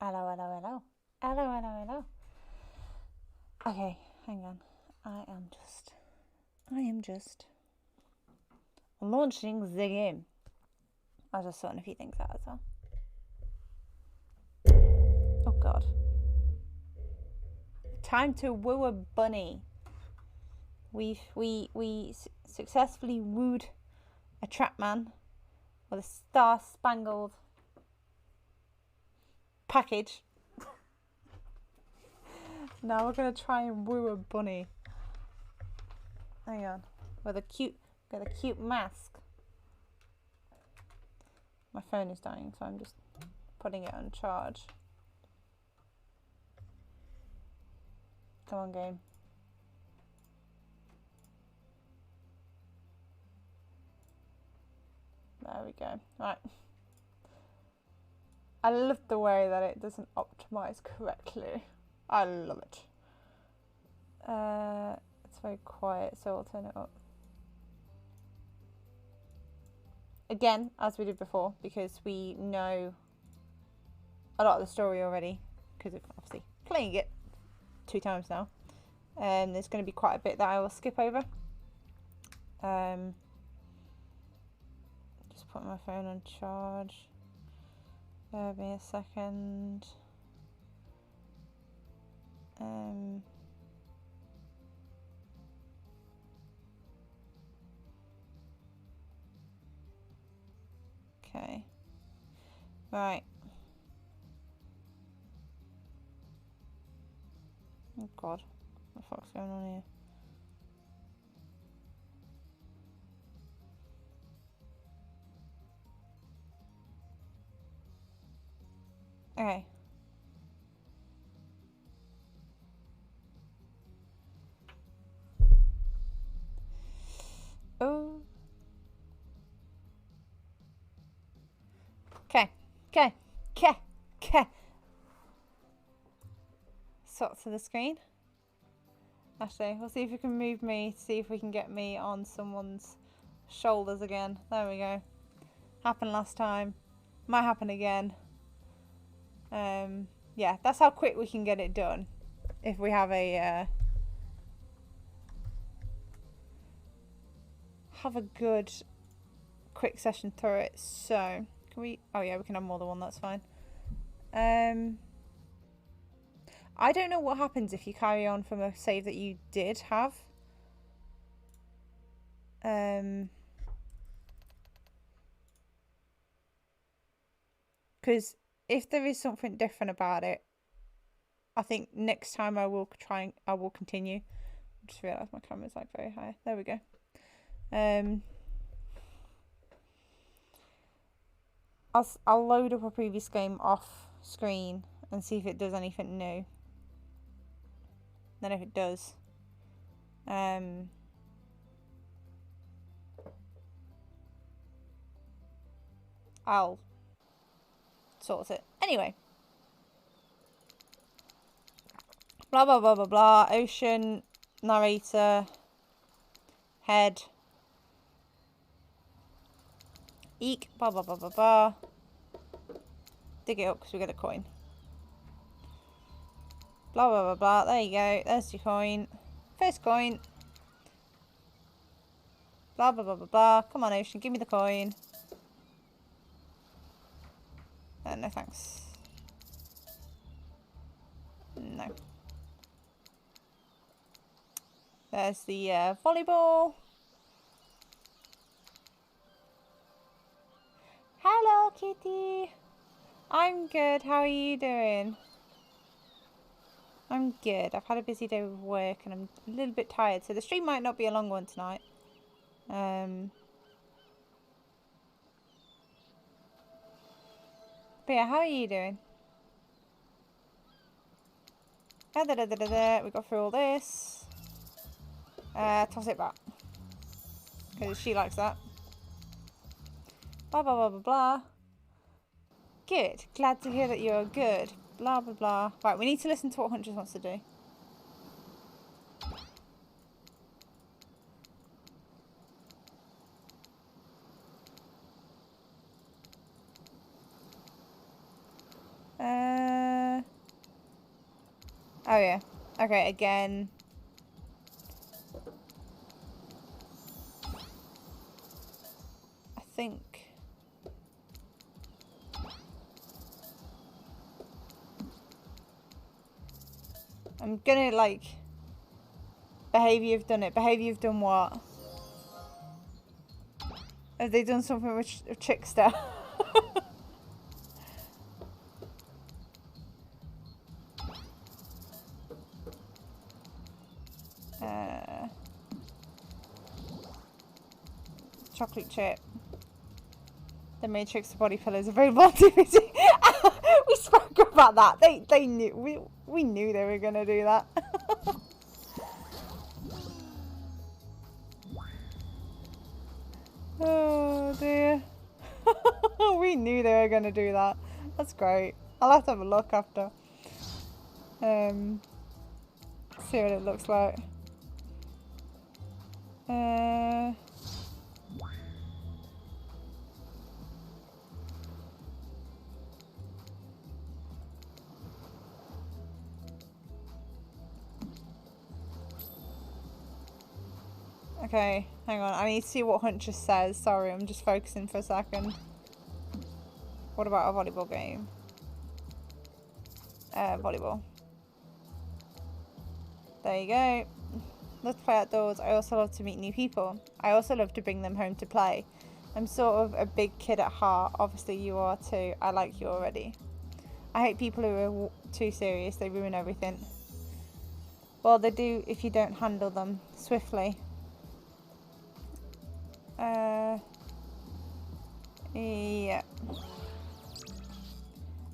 Hello, hello, hello. Hello, hello, hello. Okay, hang on. I am just launching the game. I was just sorting a few things out as well. Oh god. Time to woo a bunny. We successfully wooed a trap man with a star-spangled package. Now we're gonna try and woo a bunny. Hang on. With a cute mask. My phone is dying, so I'm just putting it on charge. Come on, game. There we go. Right. I love the way that it doesn't optimize correctly. I love it. It's very quiet, so I'll turn it up. Again, as we did before, because we know a lot of the story already, because of obviously playing it 2 times now. There's going to be quite a bit that I will skip over. Just put my phone on charge. Give me a second. Okay. Right. Oh god. What the fuck's going on here? Okay. Oh. Okay. Sort to the screen. Actually, we'll see if we can move me, see if we can get me on someone's shoulders again. There we go. Happened last time. Might happen again. Yeah, that's how quick we can get it done. If we have a good quick session through it. So, can we... Oh yeah, we can have more than one, that's fine. I don't know what happens if you carry on from a save that you did have. Because if there is something different about it, I think next time I will continue. I just realised my camera's like very high. There we go. I'll load up a previous game off screen and see if it does anything new. Then if it does, I'll sort it. Anyway. Blah blah blah blah blah. Ocean, narrator, head. Eek, blah blah blah blah blah. Dig it up because we get a coin. Blah blah blah blah. There you go. There's your coin. First coin. Blah blah blah blah blah. Come on, Ocean, give me the coin. No thanks. No. There's the volleyball. Hello, kitty. I'm good. How are you doing? I'm good. I've had a busy day with work and I'm a little bit tired, so the stream might not be a long one tonight. But yeah, how are you doing? We got through all this. Toss it back. Because she likes that. Blah, blah, blah, blah, blah. Good. Glad to hear that you're good. Blah, blah, blah. Right, we need to listen to what Huntress wants to do. Oh yeah. Okay, again. I think. I'm gonna like. Behave you've done it. Behave you've done what? Have they done something with Trickster? Chocolate chip. The Matrix body pillars available on DVD. We spoke about that. They knew we knew they were gonna do that. Oh dear. We knew they were gonna do that. That's great. I'll have to have a look after. See what it looks like. Okay, hang on. I need to see what Huntress says. Sorry, I'm just focusing for a second. What about a volleyball game? Volleyball. There you go. Love to play outdoors. I also love to meet new people. I also love to bring them home to play. I'm sort of a big kid at heart. Obviously you are too. I like you already. I hate people who are too serious. They ruin everything. Well, they do if you don't handle them swiftly. Yeah.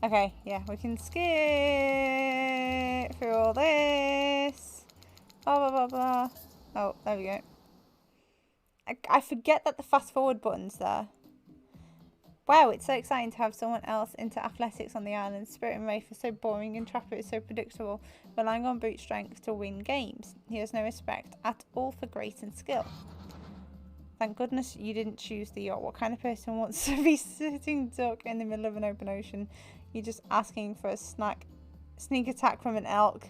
Okay, yeah, we can skip through all this. Blah, blah, blah, blah. Oh, there we go. I forget that the fast forward button's there. Wow, it's so exciting to have someone else into athletics on the island. Spirit and Rafe are so boring and Trapper is so predictable, relying on brute strength to win games. He has no respect at all for grace and skill. Thank goodness you didn't choose the yacht. What kind of person wants to be sitting duck in the middle of an open ocean? You're just asking for a sneak attack from an elk.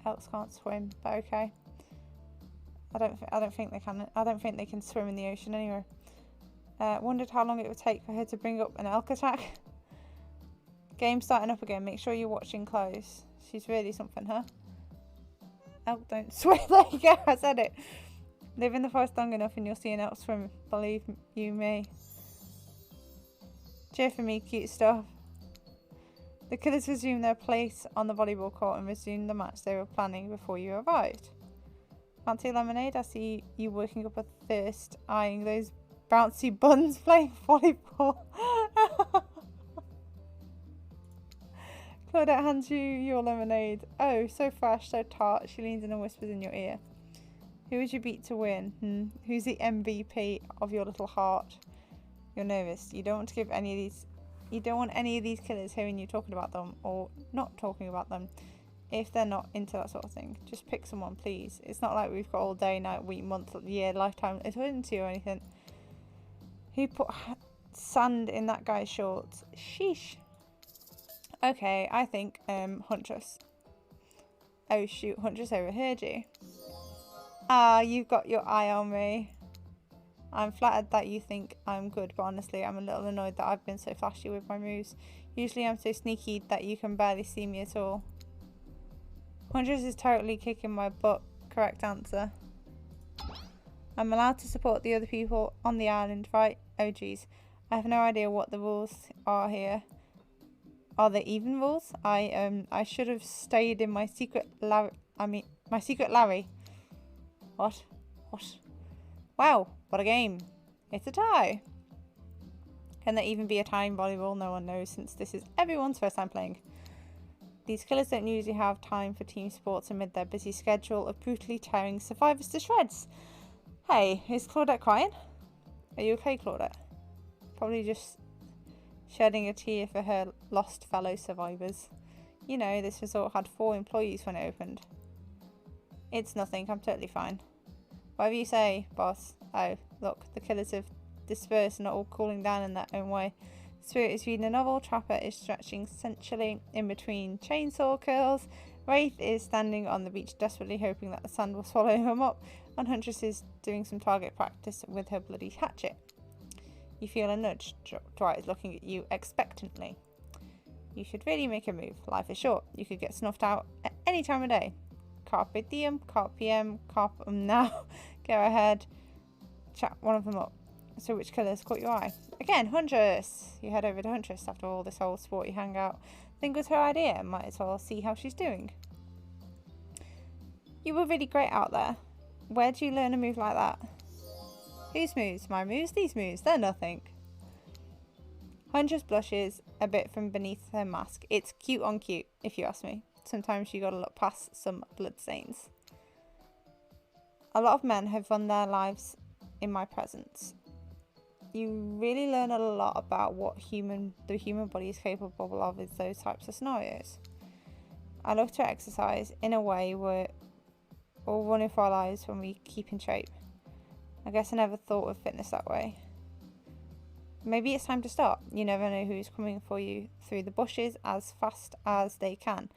Elks can't swim, but okay. I don't think they can. I don't think they can swim in the ocean anyway. Wondered how long it would take for her to bring up an elk attack. Game starting up again. Make sure you're watching close. She's really something, huh? Elk don't swim. There you go. I said it. Live in the forest long enough and you'll see an elk swim. Believe you me. Cheer for me, cute stuff. The killers resumed their place on the volleyball court and resumed the match they were planning before you arrived. Fancy lemonade? I see you working up a thirst, eyeing those bouncy buns playing volleyball. Claudette hands you your lemonade. Oh, so fresh, so tart. She leans in and whispers in your ear. Who would you beat to win? Who's the MVP of your little heart? You're nervous. You don't want to give any of these. You don't want any of these killers hearing you talking about them or not talking about them. If they're not into that sort of thing, just pick someone, please. It's not like we've got all day, night, week, month, year, lifetime eternity or anything. Who put sand in that guy's shorts? Sheesh. Okay, I think Huntress. Oh shoot, Huntress overheard you. Ah, you've got your eye on me. I'm flattered that you think I'm good, but honestly, I'm a little annoyed that I've been so flashy with my moves. Usually I'm so sneaky that you can barely see me at all. Huntress is totally kicking my butt. Correct answer. I'm allowed to support the other people on the island, right? Oh geez. I have no idea what the rules are here. Are there even rules? I should have stayed in my secret my secret Larry. What? Wow, what a game. It's a tie. Can there even be a tie in volleyball? No one knows, since this is everyone's first time playing. These killers don't usually have time for team sports amid their busy schedule of brutally tearing survivors to shreds. Hey, is Claudette crying? Are you okay, Claudette? Probably just shedding a tear for her lost fellow survivors. You know, this resort had 4 employees when it opened. It's nothing, I'm totally fine. Whatever you say, boss. Oh, look, the killers have dispersed and are all cooling down in their own way. Spirit is reading a novel. Trapper is stretching sensually in between chainsaw curls. Wraith is standing on the beach desperately hoping that the sand will swallow him up. And Huntress is doing some target practice with her bloody hatchet. You feel a nudge. Dwight is looking at you expectantly. You should really make a move. Life is short. You could get snuffed out at any time of day. Carpe diem, carpe diem, carpe now. Go ahead. Chat one of them up. So which colours caught your eye? Again, Huntress! You head over to Huntress after all this whole sporty hangout. Think it was her idea. Might as well see how she's doing. You were really great out there. Where'd you learn a move like that? Whose moves? My moves? These moves? They're nothing. Huntress blushes a bit from beneath her mask. It's cute on cute, if you ask me. Sometimes you gotta look past some bloodstains. A lot of men have run their lives in my presence. You really learn a lot about what the human body is capable of in those types of scenarios. I love to exercise in a way we're all running for our lives when we keep in shape. I guess I never thought of fitness that way. Maybe it's time to start. You never know who's coming for you through the bushes as fast as they can,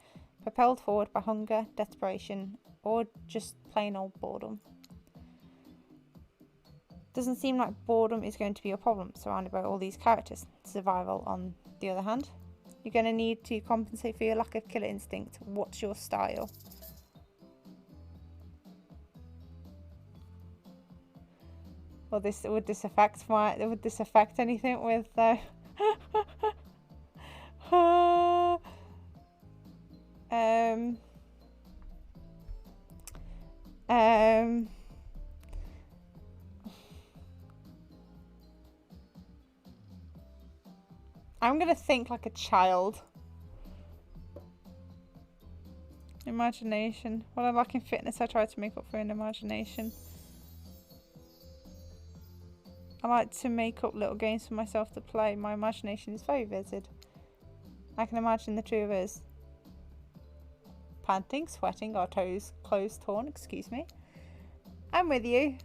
propelled forward by hunger, desperation, or just plain old boredom. Doesn't seem like boredom is going to be a problem surrounded by all these characters. Survival, on the other hand. You're going to need to compensate for your lack of killer instinct. What's your style? Well, would this affect anything with I'm gonna think like a child. Imagination. What I lack in fitness, I try to make up for in imagination. I like to make up little games for myself to play. My imagination is very vivid. I can imagine the two of us panting, sweating, our clothes torn, excuse me. I'm with you.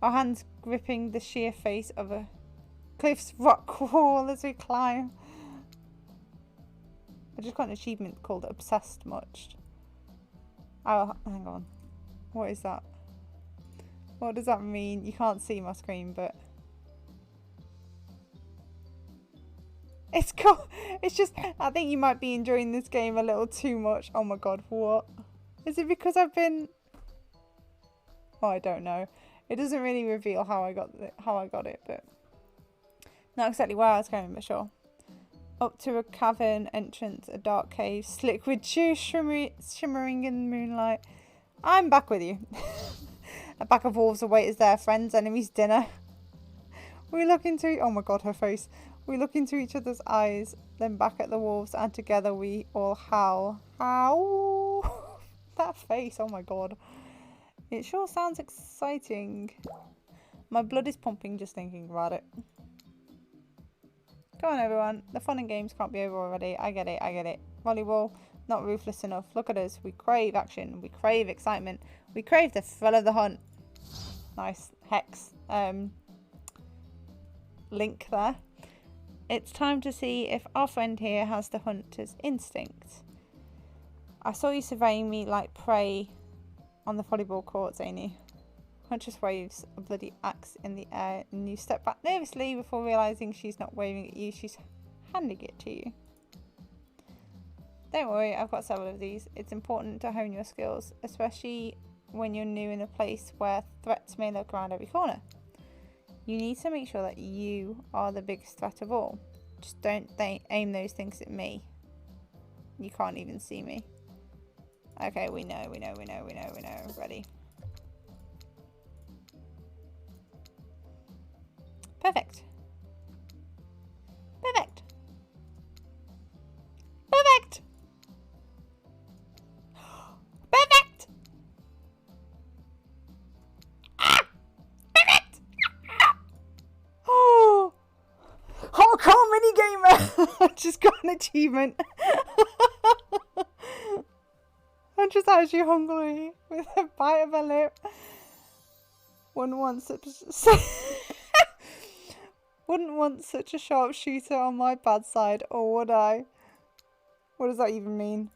Our hands gripping the sheer face of a cliff's rock wall as we climb. I just got an achievement called Obsessed Much. Oh, hang on. What is that? What does that mean? You can't see my screen, but it's cool. It's just, I think you might be enjoying this game a little too much. Oh my god, what? Is it because I've been... Oh, I don't know. It doesn't really reveal how I got it, but not exactly where I was going, but sure. Up to a cavern entrance, a dark cave, slick with dew shimmering in the moonlight. I'm back with you. A pack of wolves await as their friends' enemies' dinner. We look into... Oh my god, her face. We look into each other's eyes, then back at the wolves, and together we all howl. Howl! That face, oh my god. It sure sounds exciting. My blood is pumping just thinking about it. Come on everyone, the fun and games can't be over already. I get it. Volleyball, not ruthless enough. Look at us, we crave action, we crave excitement, we crave the thrill of the hunt. Nice hex link there. It's time to see if our friend here has the hunter's instinct. I saw you surveying me like prey on the volleyball court, Zany. Huntress waves a bloody axe in the air and you step back nervously before realising she's not waving at you, she's handing it to you. Don't worry, I've got several of these. It's important to hone your skills, especially when you're new in a place where threats may lurk around every corner. You need to make sure that you are the biggest threat of all. Just don't aim those things at me. You can't even see me. Okay, we know. Ready. Perfect. Perfect. Perfect. Perfect. Ah! Perfect. Oh, hardcore mini gamer. I just got an achievement. I'm just actually hungry with a bite of a lip. One wants to Wouldn't want such a sharpshooter on my bad side, or would I? What does that even mean?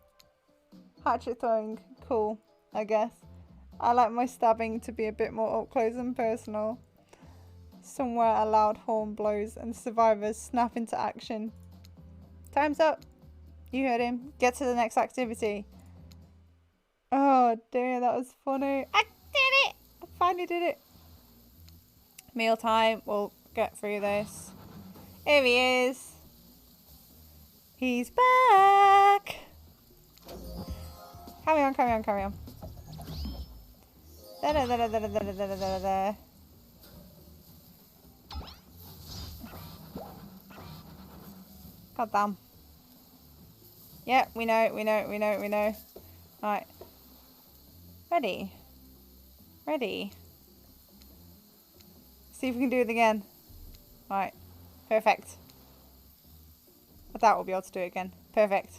Hatchet throwing. Cool, I guess. I like my stabbing to be a bit more up close and personal. Somewhere a loud horn blows and survivors snap into action. Time's up. You heard him. Get to the next activity. Oh dear, that was funny. I did it! I finally did it. Mealtime. We'll get through this. Here he is. He's back. Carry on, carry on, carry on. Da da da da da da da da da da. God damn. Yeah, we know, we know, we know, we know. Right. Ready. Ready. See if we can do it again. Right. Perfect. I doubt we'll be able to do it again. Perfect.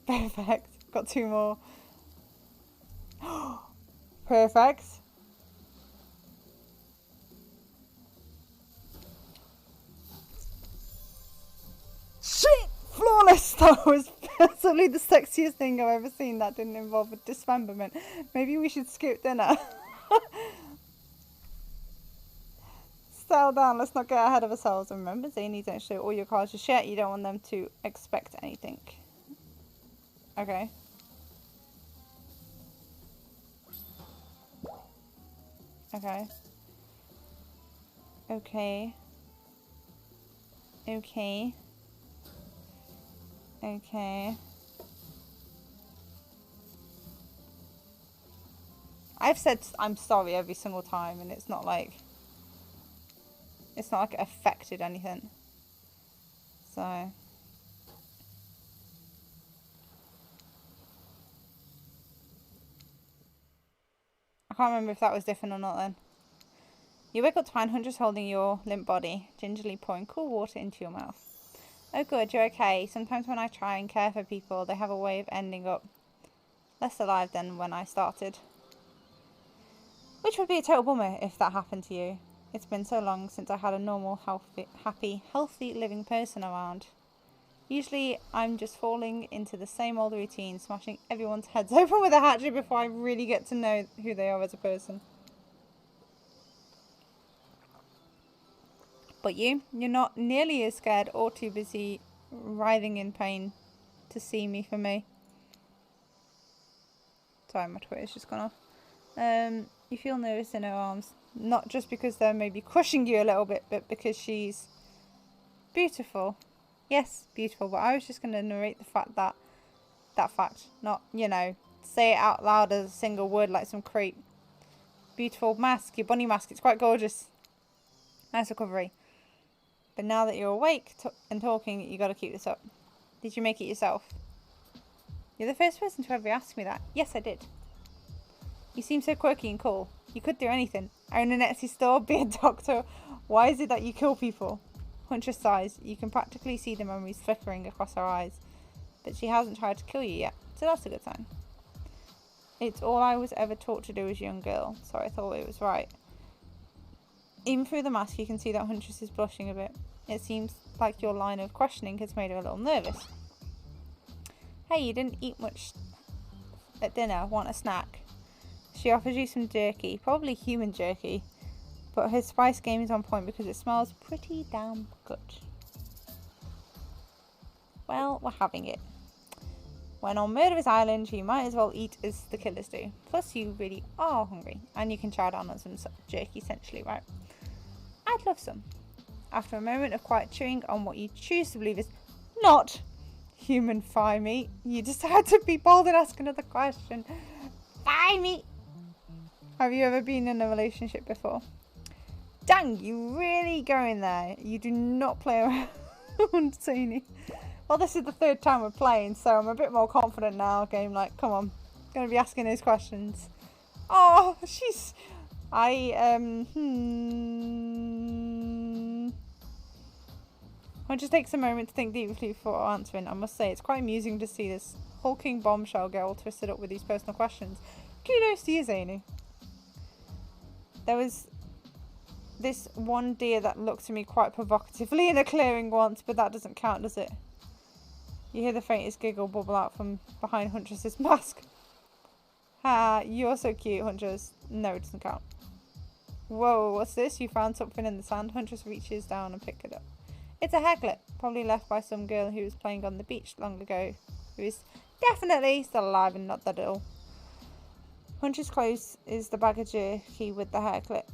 Perfect. Got two more. Perfect. Shit! Flawless! That was personally the sexiest thing I've ever seen that didn't involve a dismemberment. Maybe we should skip dinner. Settle down, let's not get ahead of ourselves. And remember, Zany, don't show all your cards just yet. You don't want them to expect anything. Okay. Okay. Okay. Okay. Okay. I've said I'm sorry every single time, and it's not like it affected anything. So I can't remember if that was different or not then. You wake up to find Huntress holding your limp body, gingerly pouring cool water into your mouth. Oh good, you're okay. Sometimes when I try and care for people, they have a way of ending up less alive than when I started. Which would be a total bummer if that happened to you. It's been so long since I had a normal, happy, healthy living person around. Usually I'm just falling into the same old routine, smashing everyone's heads open with a hatchet before I really get to know who they are as a person. But you're not nearly as scared or too busy writhing in pain to see me for me. Sorry, my Twitter's just gone off. You feel nervous in her arms, not just because they're maybe crushing you a little bit, but because she's beautiful. Yes, beautiful, but I was just going to narrate the fact that fact, not, you know, say it out loud as a single word like some creep. Beautiful mask, your bunny mask, it's quite gorgeous. Nice recovery. But now that you're awake and talking, you got to keep this up. Did you make it yourself? You're the first person to ever ask me that. Yes, I did. You seem so quirky and cool. You could do anything. Own an Etsy store, be a doctor. Why is it that you kill people? Huntress sighs. You can practically see the memories flickering across her eyes. But she hasn't tried to kill you yet, so that's a good sign. It's all I was ever taught to do as a young girl, so I thought it was right. Even through the mask, you can see that Huntress is blushing a bit. It seems like your line of questioning has made her a little nervous. Hey, you didn't eat much at dinner. Want a snack? She offers you some jerky, probably human jerky, but her spice game is on point because it smells pretty damn good. Well, we're having it. When on Murderous Island, you might as well eat as the killers do. Plus, you really are hungry, and you can chow down on some jerky, essentially, right? I'd love some. After a moment of quiet chewing on what you choose to believe is not human thigh meat, you decide to be bold and ask another question. Thigh meat! Have you ever been in a relationship before? Dang, you really going there. You do not play around, Zany. Well, this is the third time we're playing, so I'm a bit more confident now. Game, like, come on. Gonna be asking those questions. Oh, she's... I'll just take a moment to think deeply before answering. I must say, it's quite amusing to see this hulking bombshell get all twisted up with these personal questions. Kudos to you, Zany. There was this one deer that looked at me quite provocatively in a clearing once, but that doesn't count, does it? You hear the faintest giggle bubble out from behind Huntress's mask. Ha, you're so cute, Huntress. No, it doesn't count. Whoa, what's this? You found something in the sand. Huntress reaches down and picks it up. It's a hair clip, probably left by some girl who was playing on the beach long ago, who is definitely still alive and not that ill. Huntress closes the bag of jerky with the hair clip.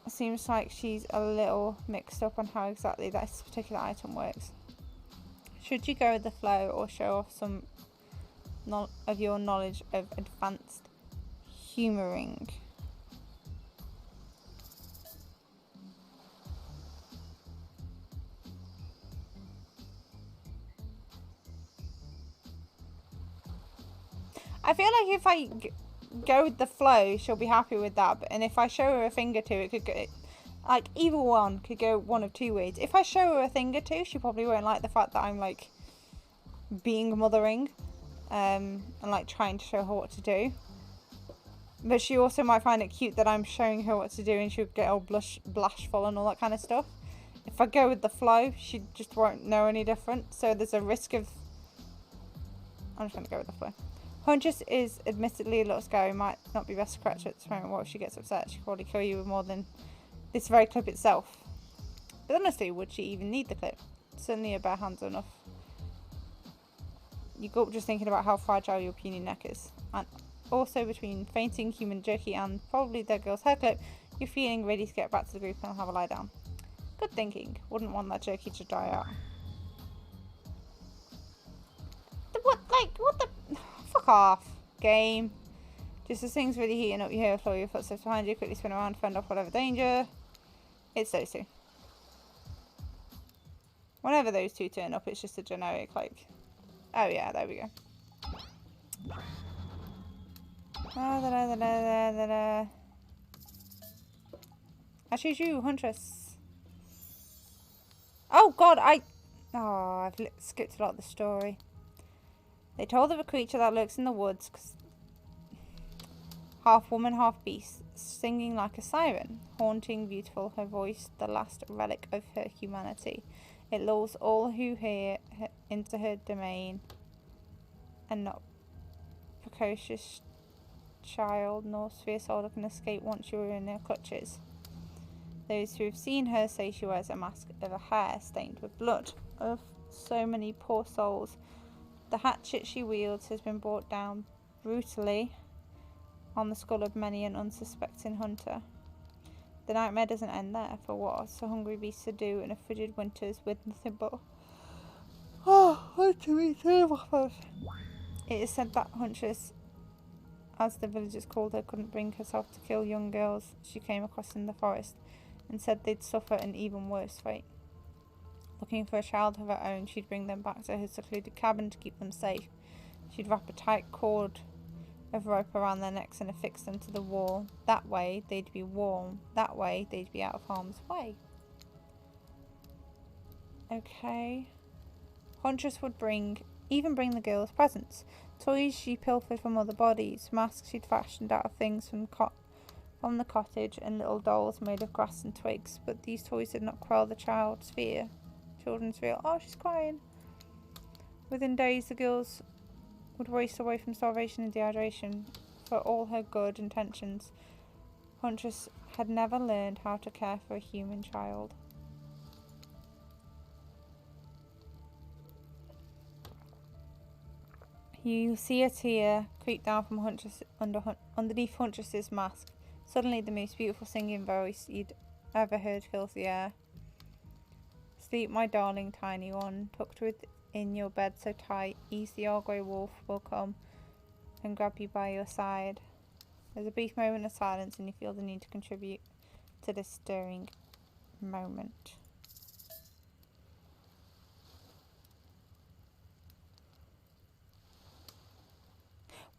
Seems like she's a little mixed up on how exactly this particular item works. Should you go with the flow or show off some of your knowledge of advanced humouring? I feel like if I go with the flow, she'll be happy with that. And if I show her a thing or two, it could go, like, either one could go one of two ways. If I show her a thing or two, she probably won't like the fact that I'm, like, being mothering and, like, trying to show her what to do. But she also might find it cute that I'm showing her what to do and she'll get all blushful and all that kind of stuff. If I go with the flow, she just won't know any different. So there's a risk of... I'm just going to go with the flow. Huntress is admittedly a little scary, might not be best to scratch at this moment. What if she gets upset? She could probably kill you with more than this very clip itself. But honestly, would she even need the clip? Certainly a bare hands enough. You go up just thinking about how fragile your puny neck is. And also between fainting, human jerky and probably that girl's hair clip, you're feeling ready to get back to the group and have a lie down. Good thinking. Wouldn't want that jerky to dry out. What the... Fuck off, game. Just as things really heating up, you hear a floor of your footsteps behind you. Quickly spin around, fend off whatever danger. It's those two. Whenever those two turn up, it's just a generic, like... Oh yeah, there we go. I choose you, Huntress. Oh god, I've skipped a lot of the story. They told of a creature that lurks in the woods, half woman, half beast, singing like a siren, haunting, beautiful, her voice, the last relic of her humanity. It lures all who hear her into her domain, and not precocious child nor fierce older can escape once you are in her clutches. Those who have seen her say she wears a mask of a hair stained with blood of so many poor souls. The hatchet she wields has been brought down brutally on the skull of many an unsuspecting hunter. The nightmare doesn't end there, for what are so hungry beasts to do in a frigid winters with nothing but... It is said that Huntress, as the villagers called her, couldn't bring herself to kill young girls she came across in the forest, and said they'd suffer an even worse fate. Looking for a child of her own, she'd bring them back to her secluded cabin to keep them safe. She'd wrap a tight cord of rope around their necks and affix them to the wall. That way they'd be warm. That way they'd be out of harm's way. Okay. Huntress would even bring the girls presents. Toys she pilfered from other bodies. Masks she'd fashioned out of things from the cottage, and little dolls made of grass and twigs. But these toys did not quell the children's fear. Oh, she's crying. Within days, the girls would waste away from starvation and dehydration. For all her good intentions, Huntress had never learned how to care for a human child. You see a tear creep down from underneath Huntress's mask. Suddenly, the most beautiful singing voice you'd ever heard fills the air. Sleep, my darling tiny one, tucked within your bed so tight. Easy, our grey wolf will come and grab you by your side. There's a brief moment of silence, and you feel the need to contribute to this stirring moment.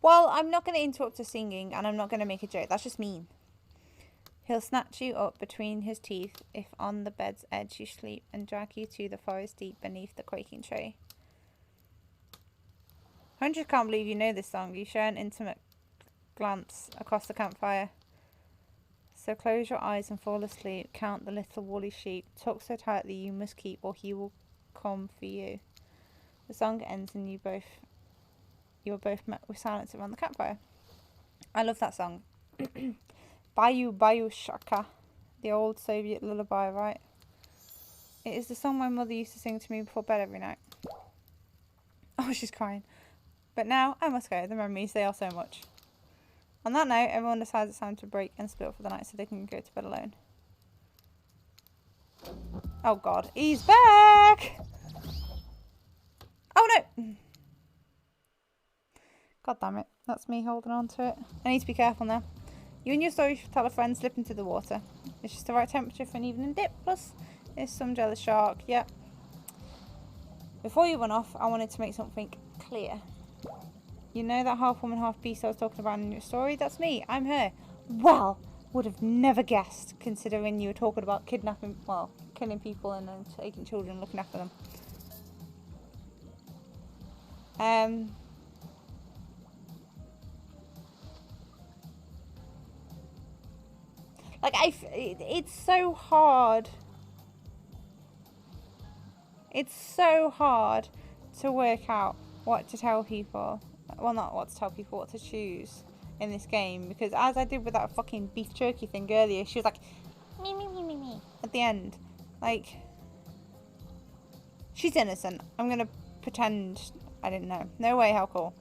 Well, I'm not going to interrupt her singing, and I'm not going to make a joke. That's just mean. He'll snatch you up between his teeth if on the bed's edge you sleep, and drag you to the forest deep beneath the quaking tree. Huntress can't believe you know this song. You share an intimate glance across the campfire. So close your eyes and fall asleep. Count the little woolly sheep. Tuck so tightly you must keep, or he will come for you. The song ends and you are both met with silence around the campfire. I love that song. Bayou Bayou Shaka. The old Soviet lullaby, right? It is the song my mother used to sing to me before bed every night. Oh, she's crying. But now I must go. The memories, they are so much. On that note, everyone decides it's time to break and split up for the night so they can go to bed alone. Oh god, he's back! Oh no! God damn it, that's me holding on to it. I need to be careful now. You and your storyteller friend slip into the water. It's just the right temperature for an evening dip, plus there's some jealous shark, yep. Before you run off, I wanted to make something clear. You know that half woman, half beast I was talking about in your story? That's me. I'm her. Well, would have never guessed, considering you were talking about kidnapping, well, killing people and then taking children, looking after them. Like, it's so hard. It's so hard to work out what to tell people. Well, not what to tell people, what to choose in this game. Because as I did with that fucking beef jerky thing earlier, she was like, me, me, me, me, me, at the end. Like, she's innocent. I'm going to pretend I didn't know. No way, how cool.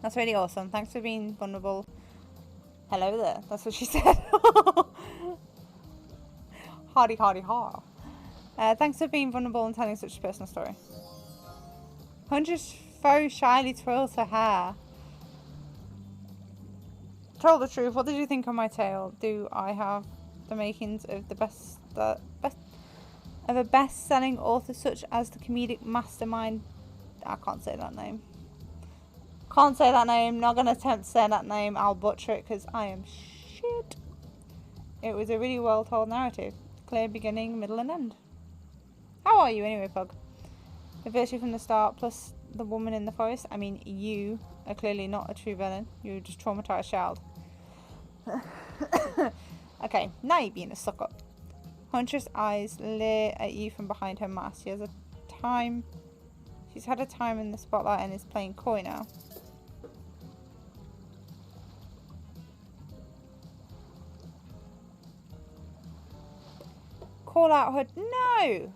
That's really awesome. Thanks for being vulnerable. Hello there. That's what she said. Hardy, hardy, ha. Thanks for being vulnerable and telling such a personal story. Huntress very shyly twirls her hair. Tell the truth, what did you think of my tale? Do I have the makings of of a best-selling author such as the comedic mastermind? I can't say that name. Can't say that name. Not gonna attempt to say that name. I'll butcher it because I am shit. It was a really well-told narrative. Clear beginning, middle, and end. How are you anyway, Pug? The virtue from the start, plus the woman in the forest. I mean, you are clearly not a true villain. You're just a traumatized child. Okay, now you're being a sucker. Huntress' eyes leer at you from behind her mask. She's had a time in the spotlight and is playing coy now. Call out her. No!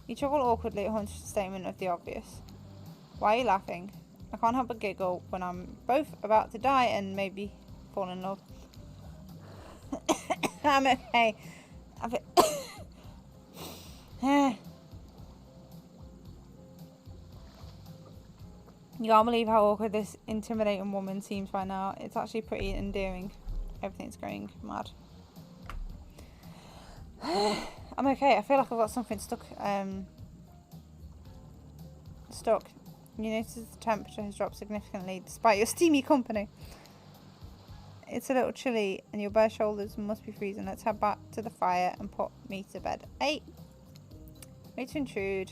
You chuckle awkwardly at Hunter's statement of the obvious. Why are you laughing? I can't help but giggle when I'm both about to die and maybe fall in love. I'm okay. You can't believe how awkward this intimidating woman seems by now. It's actually pretty endearing. Everything's going mad. I'm okay. I feel like I've got something stuck. You notice the temperature has dropped significantly despite your steamy company. It's a little chilly and your bare shoulders must be freezing. Let's head back to the fire and put me to bed. Hey! Wait to intrude.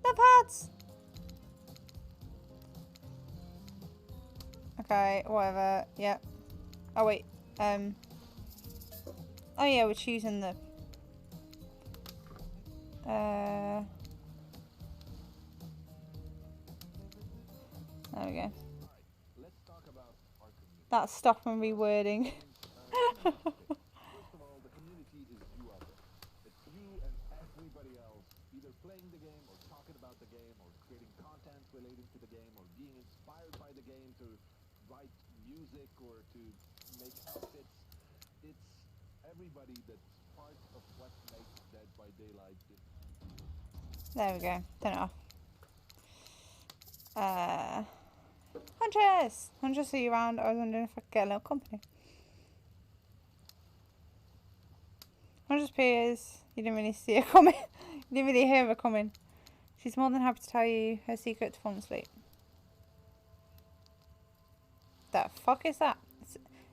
The pads! Okay, whatever. Yep. Oh wait. Oh yeah, we're choosing the there we go. That's stop and rewording. First of all, the community is you out there. It's you and everybody else either playing the game or talking about the game or creating content relating to the game or being inspired by the game to write music or to make outfits. It's everybody that's part of what makes Dead by Daylight different. There we go. Turn it off. Huntress, are you around? I was wondering if I could get a little company. Huntress appears. You didn't really see her coming. You didn't really hear her coming. She's more than happy to tell you her secret to falling asleep. The fuck is that?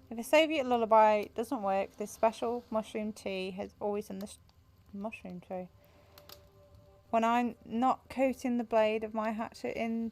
If a Soviet lullaby doesn't work, this special mushroom tea has always done this. Mushroom tea. When I'm not coating the blade of my hatchet in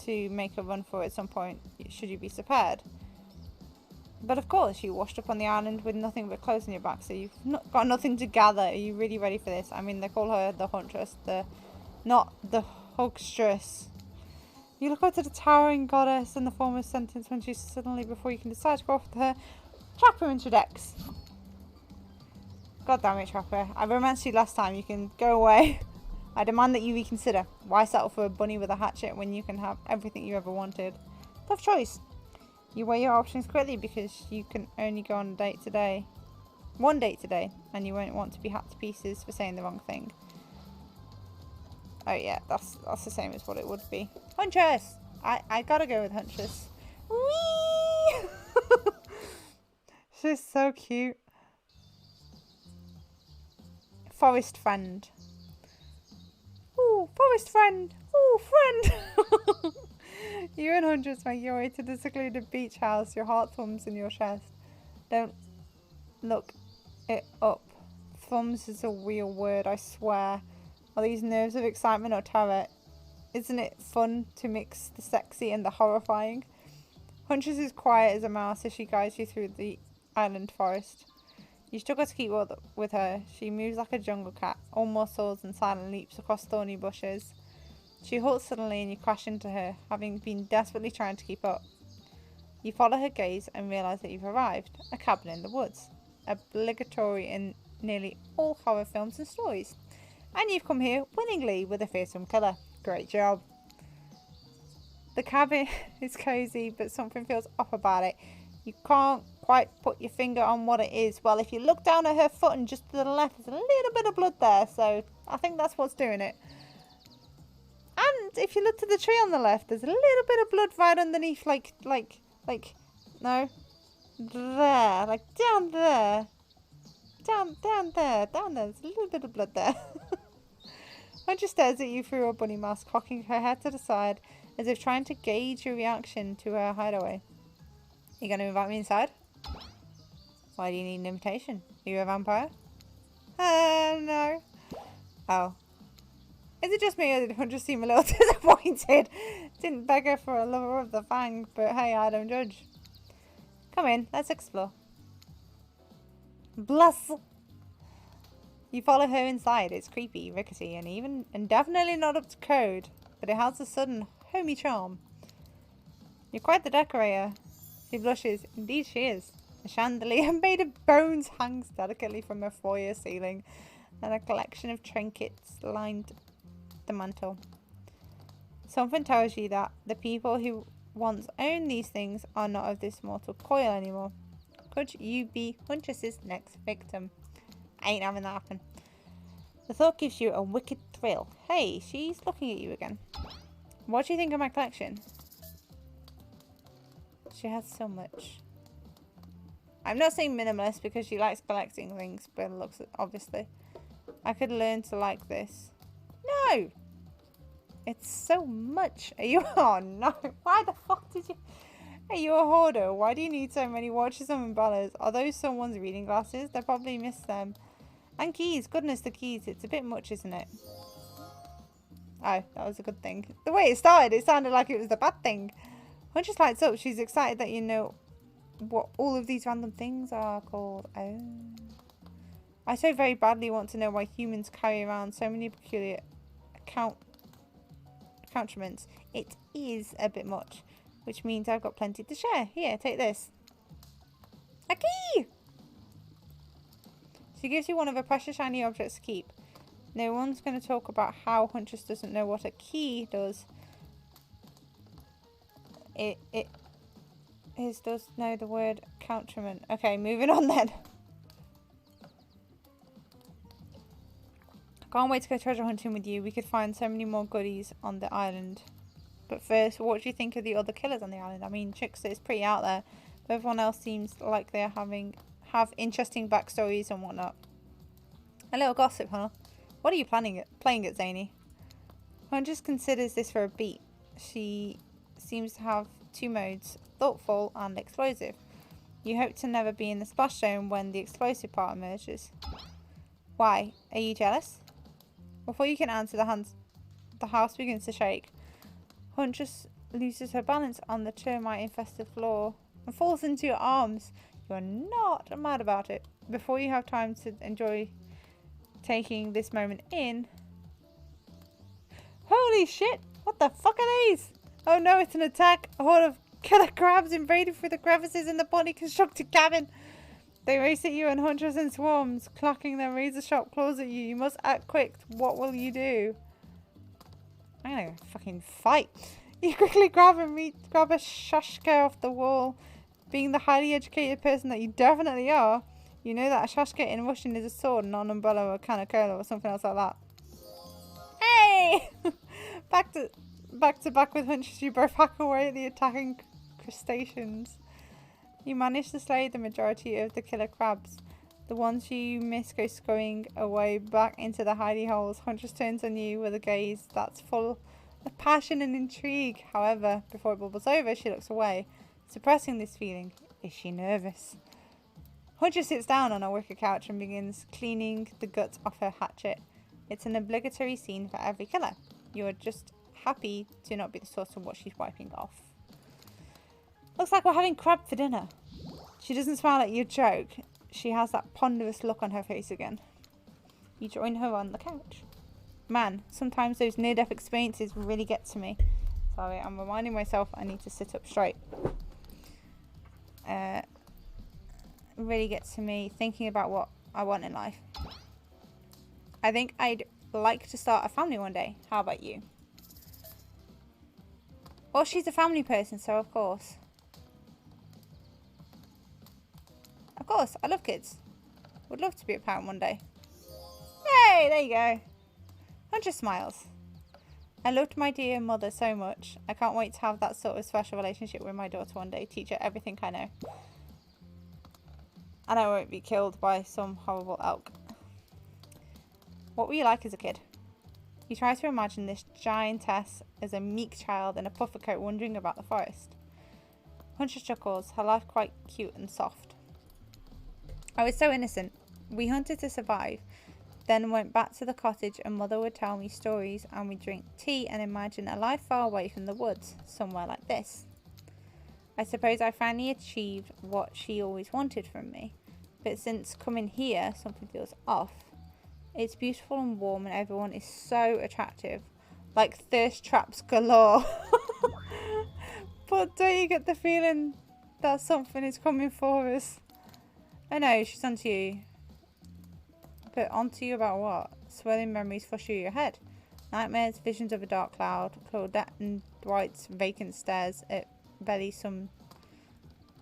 to make a run for it at some point, should you be prepared. But of course, you washed up on the island with nothing but clothes on your back, so you've got nothing to gather. Are you really ready for this? I mean, they call her the Huntress, not the Hugstress. You look up to the towering goddess in the former sentence when she suddenly, before you can decide to go off with her, Trapper introducts. God damn it, Trapper. I romanced you last time. You can go away. I demand that you reconsider. Why settle for a bunny with a hatchet when you can have everything you ever wanted? Tough choice. You weigh your options correctly because you can only go on a date today. One date today, and you won't want to be hacked to pieces for saying the wrong thing. Oh yeah, that's the same as what it would be. Huntress! I gotta go with Huntress. Whee! She's so cute. Forest friend. Ooh, forest friend. Ooh, friend. You and Huntress make your way to the secluded beach house. Your heart thumps in your chest. Don't look it up. Thumbs is a real word, I swear. Are these nerves of excitement or terror? Isn't it fun to mix the sexy and the horrifying? Huntress is quiet as a mouse as she guides you through the island forest. You struggle to keep up with her. She moves like a jungle cat, all muscles and silent leaps across thorny bushes. She halts suddenly and you crash into her, having been desperately trying to keep up. You follow her gaze and realise that you've arrived. A cabin in the woods. Obligatory in nearly all horror films and stories. And you've come here willingly with a fearsome killer. Great job. The cabin is cosy, but something feels off about it. You can't quite put your finger on what it is. Well, if you look down at her foot and just to the left, there's a little bit of blood there. So I think that's what's doing it. And if you look to the tree on the left, there's a little bit of blood right underneath, no, there, like down there. Down there. There's a little bit of blood there. Huntress stares at you through her bunny mask, cocking her head to the side as if trying to gauge your reaction to her hideaway. You going to invite me inside? Why do you need an invitation? Are you a vampire? No. Oh. Is it just me or did Huntress seem a little disappointed? Didn't beg her for a lover of the fang, but hey, I don't judge. Come in, let's explore. Bless. You follow her inside. It's creepy, rickety, and definitely not up to code, but it has a sudden homey charm. You're quite the decorator. She blushes. Indeed she is. A chandelier made of bones hangs delicately from her foyer ceiling, and a collection of trinkets lined the mantle. Something tells you that the people who once owned these things are not of this mortal coil anymore. Could you be Huntress's next victim? I ain't having that happen. The thought gives you a wicked thrill. Hey, she's looking at you again. What do you think of my collection? She has so much. I'm not saying minimalist because she likes collecting things, but looks obviously. I could learn to like this. No! It's so much. Are you? Oh no! Why the fuck did you? Are you a hoarder? Why do you need so many watches and umbrellas? Are those someone's reading glasses? They probably missed them. And keys. Goodness, the keys. It's a bit much, isn't it? Oh, that was a good thing. The way it started, it sounded like it was a bad thing. Huntress lights up. She's excited that you know what all of these random things are called. Oh. I so very badly want to know why humans carry around so many peculiar accoutrements. It is a bit much. Which means I've got plenty to share. Here, take this. A key! She gives you one of her precious shiny objects to keep. No one's going to talk about how Huntress doesn't know what a key does. It does know the word accoutrement. Okay, moving on then. Can't wait to go treasure hunting with you. We could find so many more goodies on the island. But first, what do you think of the other killers on the island? I mean, Trickster is pretty out there, but everyone else seems like they have interesting backstories and whatnot. A little gossip, huh? What are you playing at, Zany? Huntress considers this for a beat. She seems to have two modes, thoughtful and explosive. You hope to never be in the splash zone when the explosive part emerges. Why? Are you jealous? Before you can answer, the house begins to shake. Huntress loses her balance on the termite-infested floor and falls into your arms. You are not mad about it. Before you have time to enjoy taking this moment in... Holy shit! What the fuck are these? Oh no, it's an attack! A horde of killer crabs invaded through the crevices in the poorly constructed cabin. They race at you in hundreds and swarms, clacking their razor-sharp claws at you. You must act quick. What will you do? I'm gonna fucking fight. You quickly grab a shashka off the wall. Being the highly educated person that you definitely are, you know that a shashka in Russian is a sword, not an umbrella or a can of cola or something else like that. Hey! back to back with hunches, you both hack away at the attacking crustaceans. You manage to slay the majority of the killer crabs. The ones you miss go scurrying away back into the hidey holes. Huntress turns on you with a gaze that's full of passion and intrigue. However, before it bubbles over, she looks away, suppressing this feeling. Is she nervous? Huntress sits down on a wicker couch and begins cleaning the guts off her hatchet. It's an obligatory scene for every killer. You are just happy to not be the source of what she's wiping off. Looks like we're having crab for dinner. She doesn't smile at your joke. She has that ponderous look on her face again. You join her on the couch. Man, sometimes those near-death experiences really get to me. Sorry, I'm reminding myself I need to sit up straight. Really gets to me thinking about what I want in life. I think I'd like to start a family one day. How about you? Well, she's a family person, so of course. Of course, I love kids. Would love to be a parent one day. Hey, there you go. Huntress smiles. I loved my dear mother so much. I can't wait to have that sort of special relationship with my daughter one day. Teach her everything I know. And I won't be killed by some horrible elk. What were you like as a kid? You try to imagine this giantess as a meek child in a puffer coat wandering about the forest. Huntress chuckles, her life quite cute and soft. I was so innocent. We hunted to survive, then went back to the cottage and Mother would tell me stories and we'd drink tea and imagine a life far away from the woods, somewhere like this. I suppose I finally achieved what she always wanted from me, but since coming here, something feels off. It's beautiful and warm and everyone is so attractive, like thirst traps galore. But don't you get the feeling that something is coming for us? I know, she's onto you. But onto you about what? Swirling memories flush through your head. Nightmares, visions of a dark cloud, Claudette and Dwight's vacant stares at Belly, some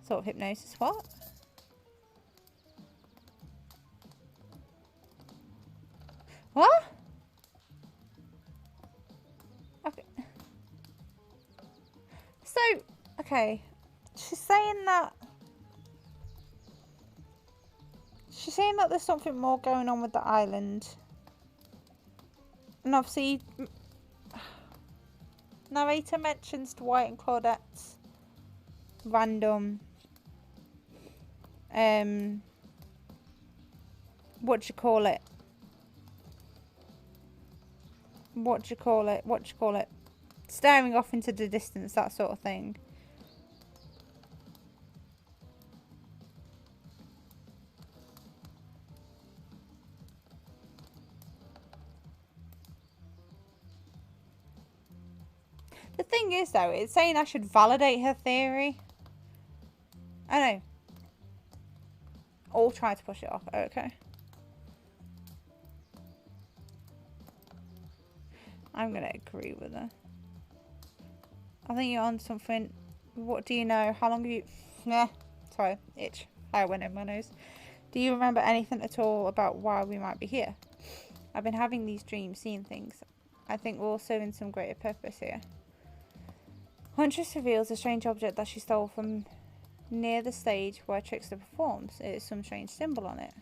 sort of hypnosis. What? What? Okay. So, okay. She's saying that there's something more going on with the island. And obviously, narrator mentions Dwight and Claudette's random, what do you call it? Staring off into the distance, that sort of thing. The thing is, though, it's saying I should validate her theory. I know. Or try to push it off. Okay. I'm going to agree with her. I think you're on something. What do you know? How long have you... Nah. Sorry. Itch. I went in my nose. Do you remember anything at all about why we might be here? I've been having these dreams, seeing things. I think we're all serving some greater purpose here. Huntress reveals a strange object that she stole from near the stage where Trickster performs. It is some strange symbol on it.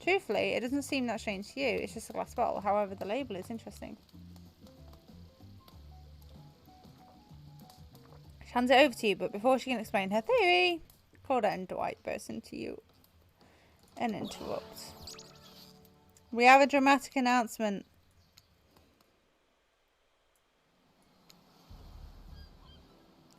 Truthfully, it doesn't seem that strange to you. It's just a glass bottle. However, the label is interesting. She hands it over to you, but before she can explain her theory, Claudette and Dwight burst into you and interrupt. We have a dramatic announcement.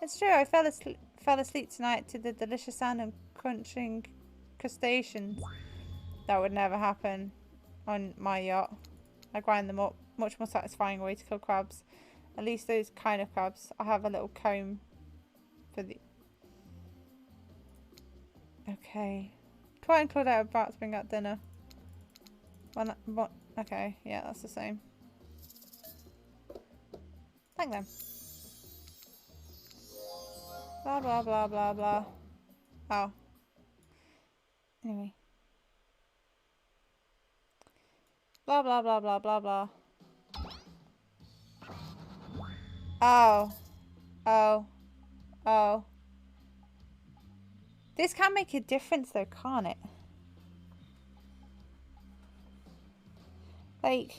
It's true, I fell asleep tonight to the delicious sound of crunching crustaceans. That would never happen on my yacht. I grind them up. Much more satisfying way to kill crabs. At least those kind of crabs. I have a little comb for the... Okay. Clyde and Claudette are about to bring out dinner. What? Okay, yeah, that's the same. Thank them. Blah, blah, blah, blah, blah. Oh. Anyway. Blah, blah, blah, blah, blah, blah. Oh. Oh. Oh. This can make a difference though, can't it? Like...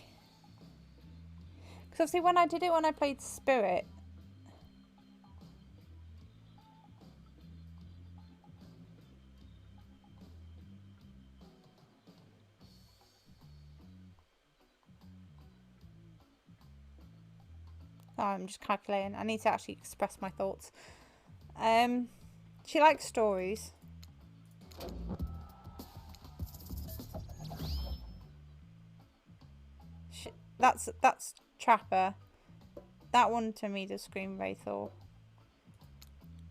Because obviously when I did it when I played Spirit... Oh, I'm just calculating. I need to actually express my thoughts. She likes stories. That's Trapper. That one to me does scream Wraithor.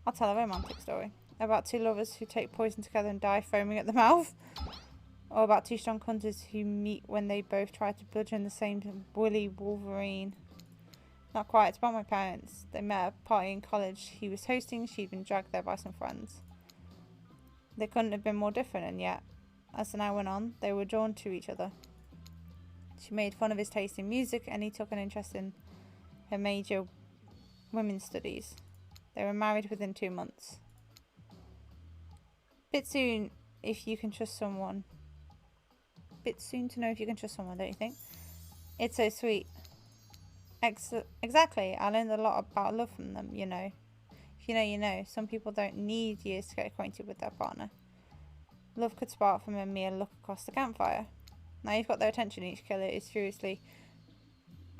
I'll tell a romantic story about two lovers who take poison together and die foaming at the mouth. Or about two strong hunters who meet when they both try to bludgeon the same woolly Wolverine. Not quite, it's about my parents. They met at a party in college he was hosting, she'd been dragged there by some friends. They couldn't have been more different, and yet, as the night went on, they were drawn to each other. She made fun of his taste in music, and he took an interest in her major women's studies. They were married within 2 months. Bit soon if you can trust someone. Bit soon to know if you can trust someone, don't you think? It's so sweet. Exactly. I learned a lot about love from them, you know. If you know, you know. Some people don't need years to get acquainted with their partner. Love could spark from a mere look across the campfire. Now you've got their attention, each killer is furiously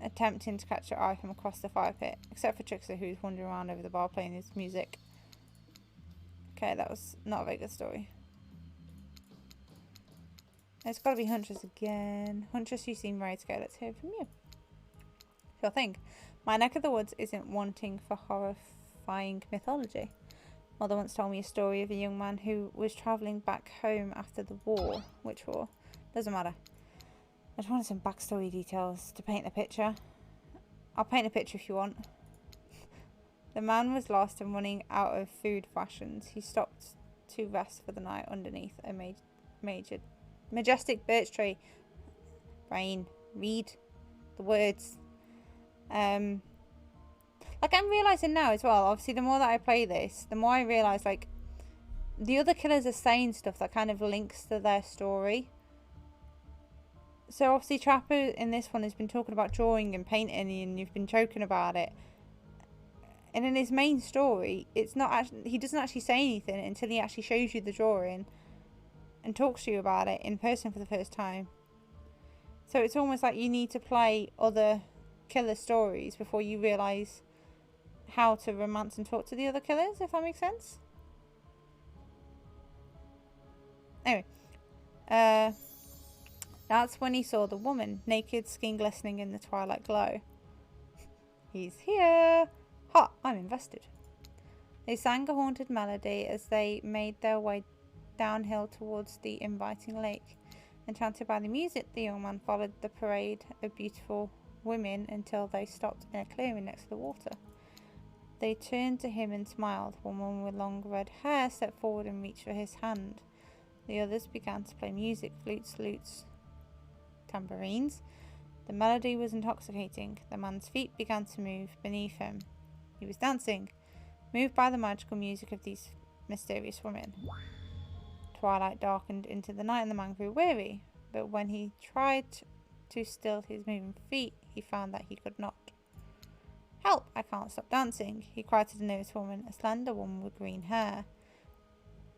attempting to catch your eye from across the fire pit. Except for Trickster, who's wandering around over the bar playing his music. Okay, that was not a very good story. It's got to be Huntress again. Huntress, you seem ready to go. Let's hear from you. Sure thing. My neck of the woods isn't wanting for horrifying mythology. Mother once told me a story of a young man who was travelling back home after the war. Which war? Doesn't matter. I just wanted some backstory details to paint the picture. I'll paint a picture if you want. The man was lost and running out of food rations. He stopped to rest for the night underneath a majestic birch tree. Brain, read the words. Like I'm realising now as well, obviously the more that I play this, the more I realise like the other killers are saying stuff that kind of links to their story. So obviously Trapper in this one has been talking about drawing and painting and you've been joking about it. And in his main story, it's not actually, he doesn't actually say anything until he actually shows you the drawing and talks to you about it in person for the first time. So it's almost like you need to play other killer stories before you realise how to romance and talk to the other killers, if that makes sense. Anyway, that's when he saw the woman, naked, skin glistening in the twilight glow. He's here! Ha! I'm invested. They sang a haunted melody as they made their way downhill towards the inviting lake. Enchanted by the music, the young man followed the parade of beautiful women until they stopped in a clearing next to the water. They turned to him and smiled. One woman with long red hair stepped forward and reached for his hand. The others began to play music, flutes, lutes, tambourines. The melody was intoxicating. The man's feet began to move beneath him. He was dancing, moved by the magical music of these mysterious women. Twilight darkened into the night and the man grew weary, but when he tried to still his moving feet, he found that he could not. Help! I can't stop dancing, he cried to the nearest woman, a slender woman with green hair.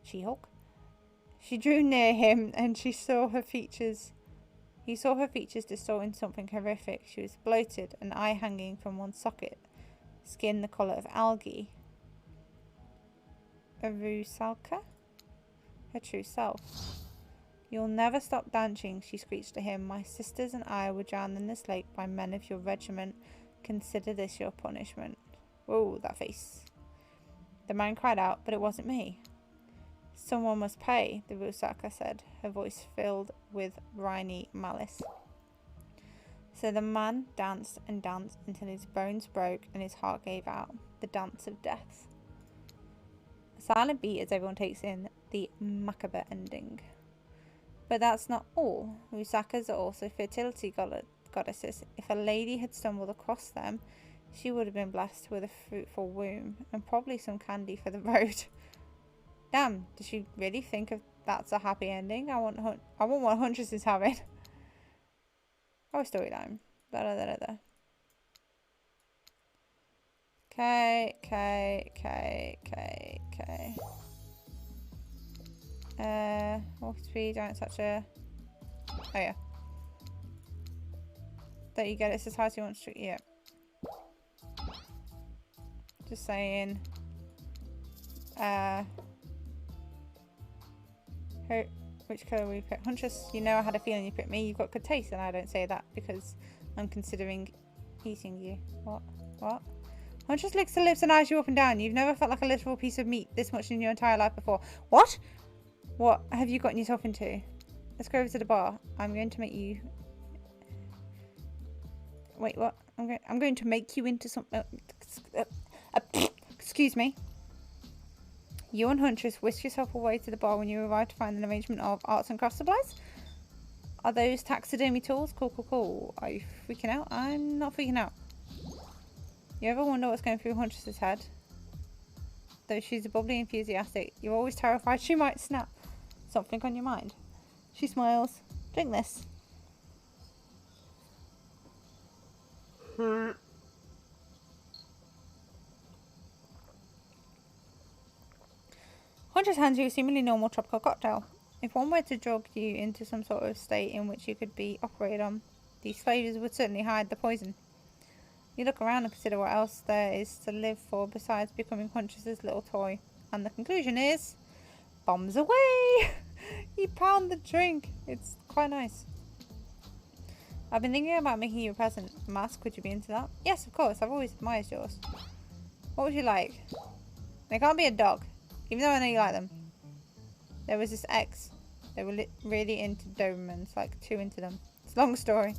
She-Hulk? She drew near him and he saw her features distort into something horrific. She was bloated, an eye hanging from one socket, skin the colour of algae. Rusalka? Her true self. You'll never stop dancing, she screeched to him. My sisters and I were drowned in this lake by men of your regiment. Consider this your punishment. Whoa, that face. The man cried out, but it wasn't me. Someone must pay, the Rusalka said, her voice filled with briny malice. So the man danced and danced until his bones broke and his heart gave out. The dance of death. A silent beat as everyone takes in the macabre ending. But that's not all. Rusalkas are also fertility goddesses. If a lady had stumbled across them, she would have been blessed with a fruitful womb and probably some candy for the road. Damn, does she really think of that's a happy ending? I want what Huntress is having. Oh, storyline. Okay. Walk speed, don't touch her. Oh yeah. Don't you get it? Society wants to. Yeah. Just saying. Which colour will you pick? Huntress, you know I had a feeling you picked me. You've got good taste, and I don't say that because I'm considering eating you. What? Huntress licks her lips and eyes you up and down. You've never felt like a literal piece of meat this much in your entire life before. What? What have you gotten yourself into? Let's go over to the bar. I'm going to make you... Wait, what? I'm going to make you into something... Excuse me. You and Huntress whisk yourself away to the bar when you arrive to find an arrangement of arts and craft supplies. Are those taxidermy tools? Cool. Are you freaking out? I'm not freaking out. You ever wonder what's going through Huntress's head? Though she's bubbly enthusiastic, you're always terrified she might snap. Something on your mind. She smiles. Drink this. Huntress hands you a seemingly normal tropical cocktail. If one were to drug you into some sort of state in which you could be operated on, these flavours would certainly hide the poison. You look around and consider what else there is to live for besides becoming Huntress's little toy. And the conclusion is... bombs away! You pound the drink. It's quite nice. I've been thinking about making you a present. A mask, would you be into that? Yes, of course. I've always admired yours. What would you like? They can't be a dog. Even though I know you like them. There was this ex. They were really into Dobermans. Like, too into them. It's a long story.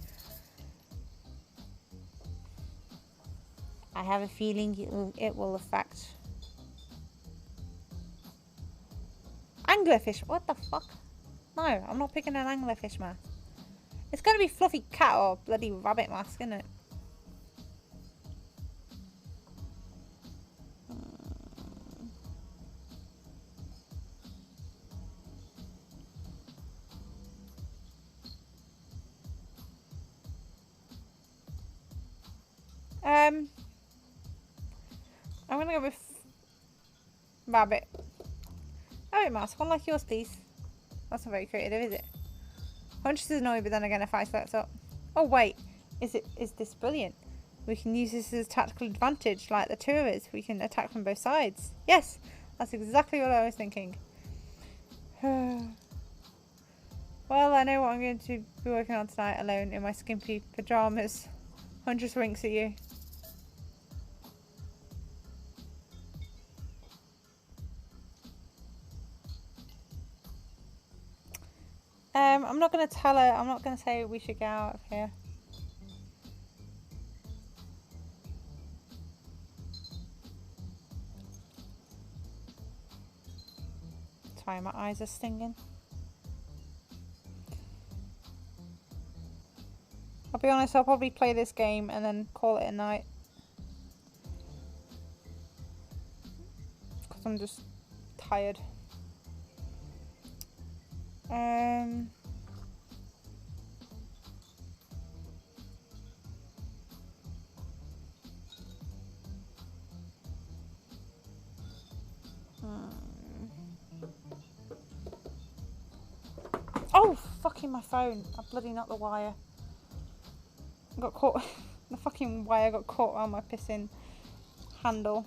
I have a feeling it will affect... Anglerfish. What the fuck? No, I'm not picking an anglerfish mask. It's gonna be fluffy cat or bloody rabbit mask, isn't it? I'm gonna go with rabbit. Rabbit mask, one like yours, please. That's not very creative, is it? Huntress is annoyed, but then again, if I flirts up. Oh wait, is this brilliant? We can use this as a tactical advantage, like the two of us. We can attack from both sides. Yes, that's exactly what I was thinking. Well, I know what I'm going to be working on tonight alone in my skimpy pajamas. Huntress winks at you. I'm not going to tell her. I'm not going to say we should get out of here. Sorry, my eyes are stinging. I'll be honest, I'll probably play this game and then call it a night. Because I'm just tired. Oh, fucking my phone. I bloody knocked the wire. I got caught. The fucking wire got caught around my pissing handle.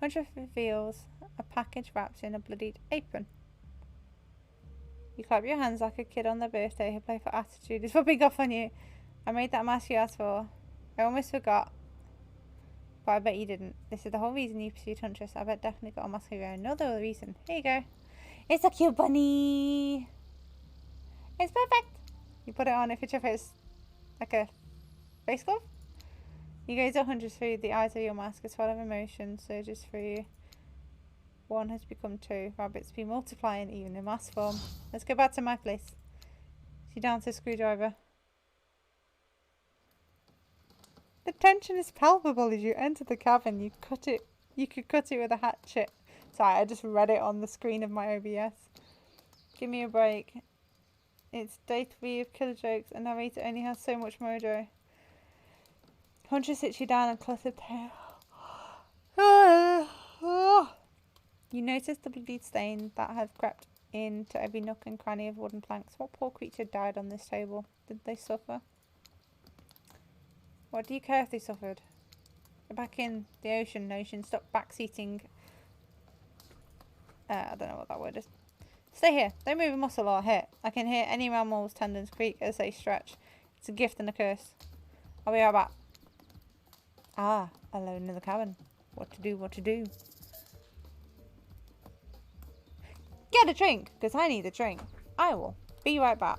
Huntress reveals a package wrapped in a bloodied apron. You clap your hands like a kid on their birthday who play for attitude is rubbing off on you. I made that mask you asked for. I almost forgot. But I bet you didn't. This is the whole reason you pursued Huntress. I bet definitely got a mask of your own. No other reason. Here you go. It's a cute bunny. It's perfect. You put it on, it fits your face like a face glove. You gaze at Huntress through the eyes of your mask. A swell of emotion surges through you. One has become two. Rabbits be multiplying even in mass form. Let's go back to my place. She downs a screwdriver. The tension is palpable as you enter the cabin. You could cut it with a hatchet. Sorry, I just read it on the screen of my OBS. Give me a break. It's day 3 of Killer Jokes. A narrator only has so much mojo. Huntress sits you down and cluttered tail. You notice the bloody stain that has crept into every nook and cranny of wooden planks. What poor creature died on this table? Did they suffer? What do you care if they suffered? Get back in the ocean, Notion. Stop backseating. I don't know what that word is. Stay here. Don't move a muscle or a hair. I can hear any mammal's tendons creak as they stretch. It's a gift and a curse. I'll be right back. Ah, alone in the cabin. What to do, what to do. Get a drink, because I need a drink. I will be right back.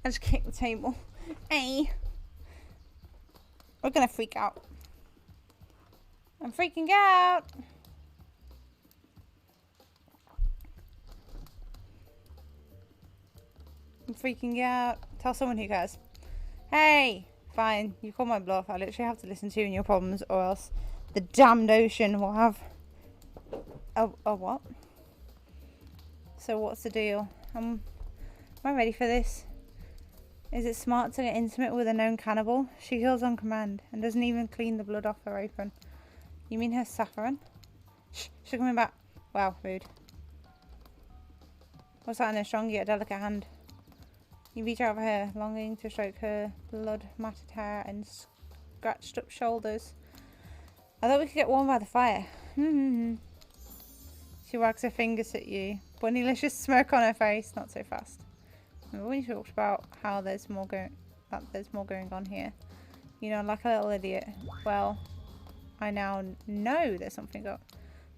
I just kicked the table. Hey. We're gonna freak out. I'm freaking out. I'm freaking out. Tell someone who cares. Hey. Fine. You call my bluff. I literally have to listen to you and your problems or else the damned ocean will have... a what? So what's the deal? Am I ready for this? Is it smart to get intimate with a known cannibal? She kills on command and doesn't even clean the blood off her apron. You mean her saffron? Shh, she's coming back. Wow, rude. What's that in her strong yet delicate hand? You reach out for her, longing to stroke her blood-matted hair and scratched up shoulders. I thought we could get warm by the fire. She wags her fingers at you. Bunnylicious smirk on her face. Not so fast. Remember when you talked about how there's more going on here? You know, like a little idiot. Well, I now know there's something up.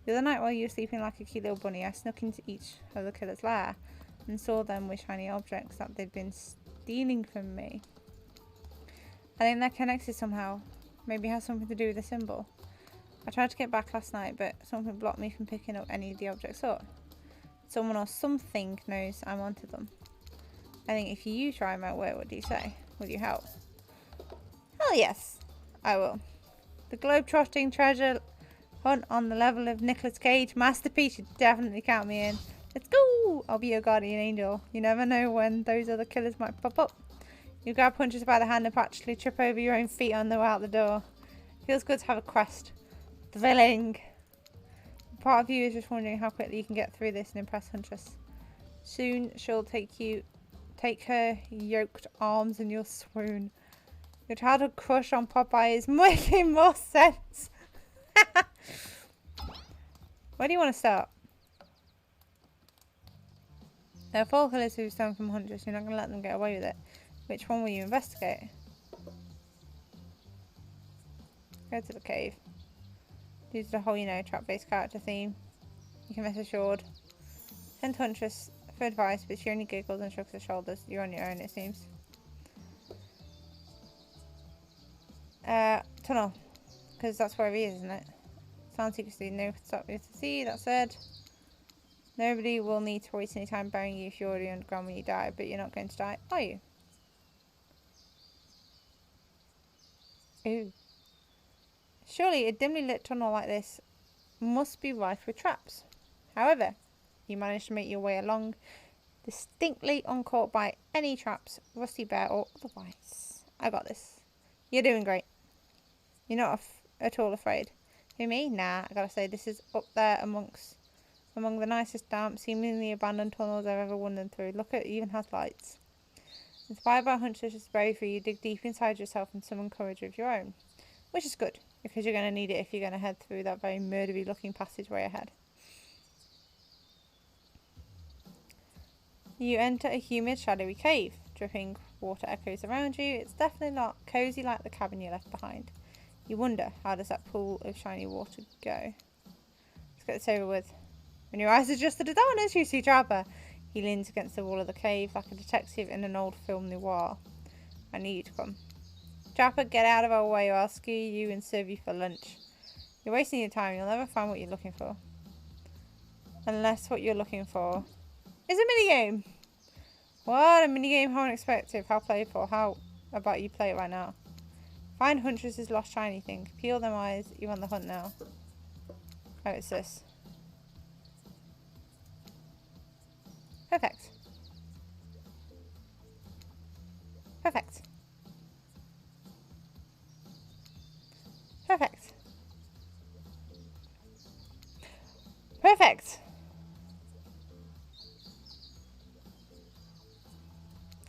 The other night while you were sleeping like a cute little bunny, I snuck into each of the killer's lair and saw them with shiny objects that they'd been stealing from me. I think they're connected somehow. Maybe it has something to do with the symbol. I tried to get back last night, but something blocked me from picking up any of the objects up. Someone or something knows I'm onto them. I think if you try my way, what do you say? Will you help? Hell yes, I will. The globe-trotting treasure hunt on the level of Nicolas Cage masterpiece should definitely count me in. Let's go! I'll be your guardian angel. You never know when those other killers might pop up. You grab Huntress by the hand and practically trip over your own feet on the way out the door. Feels good to have a quest. Thrilling. Part of you is just wondering how quickly you can get through this and impress Huntress. Soon she'll take her yoked arms and you'll swoon. Your childhood crush on Popeye is making more sense. Where do you want to start? There are 4 killers who've stolen from Huntress. You're not going to let them get away with it. Which one will you investigate? Go to the cave. Due to the whole, trap-based character theme, you can rest assured. Send Huntress for advice, but she only giggles and shrugs her shoulders. You're on your own, it seems. Tunnel. Because that's where he is, isn't it? Sound secrecy. No stop you to see. That said, nobody will need to waste any time burying you if you're already underground when you die, but you're not going to die, are you? Ooh. Surely a dimly lit tunnel like this must be rife with traps. However, you managed to make your way along, distinctly uncaught by any traps, rusty bear or otherwise. I got this. You're doing great. You're not at all afraid. Who, me? Nah, I gotta say, this is up there among the nicest, damp, seemingly abandoned tunnels I've ever wandered through. Look, it even has lights. Inspired by Huntress's bravery, you dig deep inside yourself and summon courage of your own. Which is good, because you're going to need it if you're going to head through that very murdery looking passageway ahead. You enter a humid, shadowy cave. Dripping water echoes around you. It's definitely not cozy like the cabin you left behind. You wonder, how does that pool of shiny water go? Let's get this over with. When your eyes adjust to the darkness, you see Trapper. He leans against the wall of the cave like a detective in an old film noir. I need you to come. Trapper, get out of our way or I'll skewer you and serve you for lunch. You're wasting your time. You'll never find what you're looking for. Unless what you're looking for is a minigame. What? A minigame? How unexpected. How playful. How about you play it right now? Find Huntress's lost shiny thing. Peel them eyes. You're on the hunt now. Oh, it's this. Perfect. Perfect. Perfect. Perfect.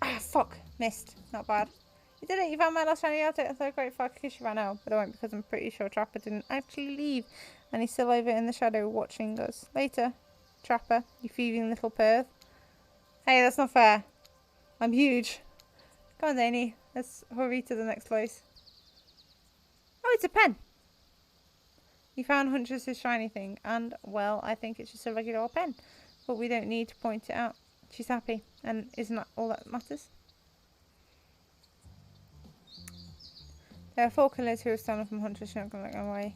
Ah, fuck. Missed. Not bad. You did it. You found my last shiny object. I'm so grateful I could kiss you right now. But I won't, because I'm pretty sure Trapper didn't actually leave. And he's still over in the shadow watching us. Later, Trapper, you thieving little perv. Hey, that's not fair. I'm huge. Come on, Danny. Let's hurry to the next place. Oh, it's a pen. You found Huntress's shiny thing. And, well, I think it's just a regular old pen. But we don't need to point it out. She's happy. And isn't that all that matters? There are 4 killers who have stolen from Huntress. You're not going to let them away.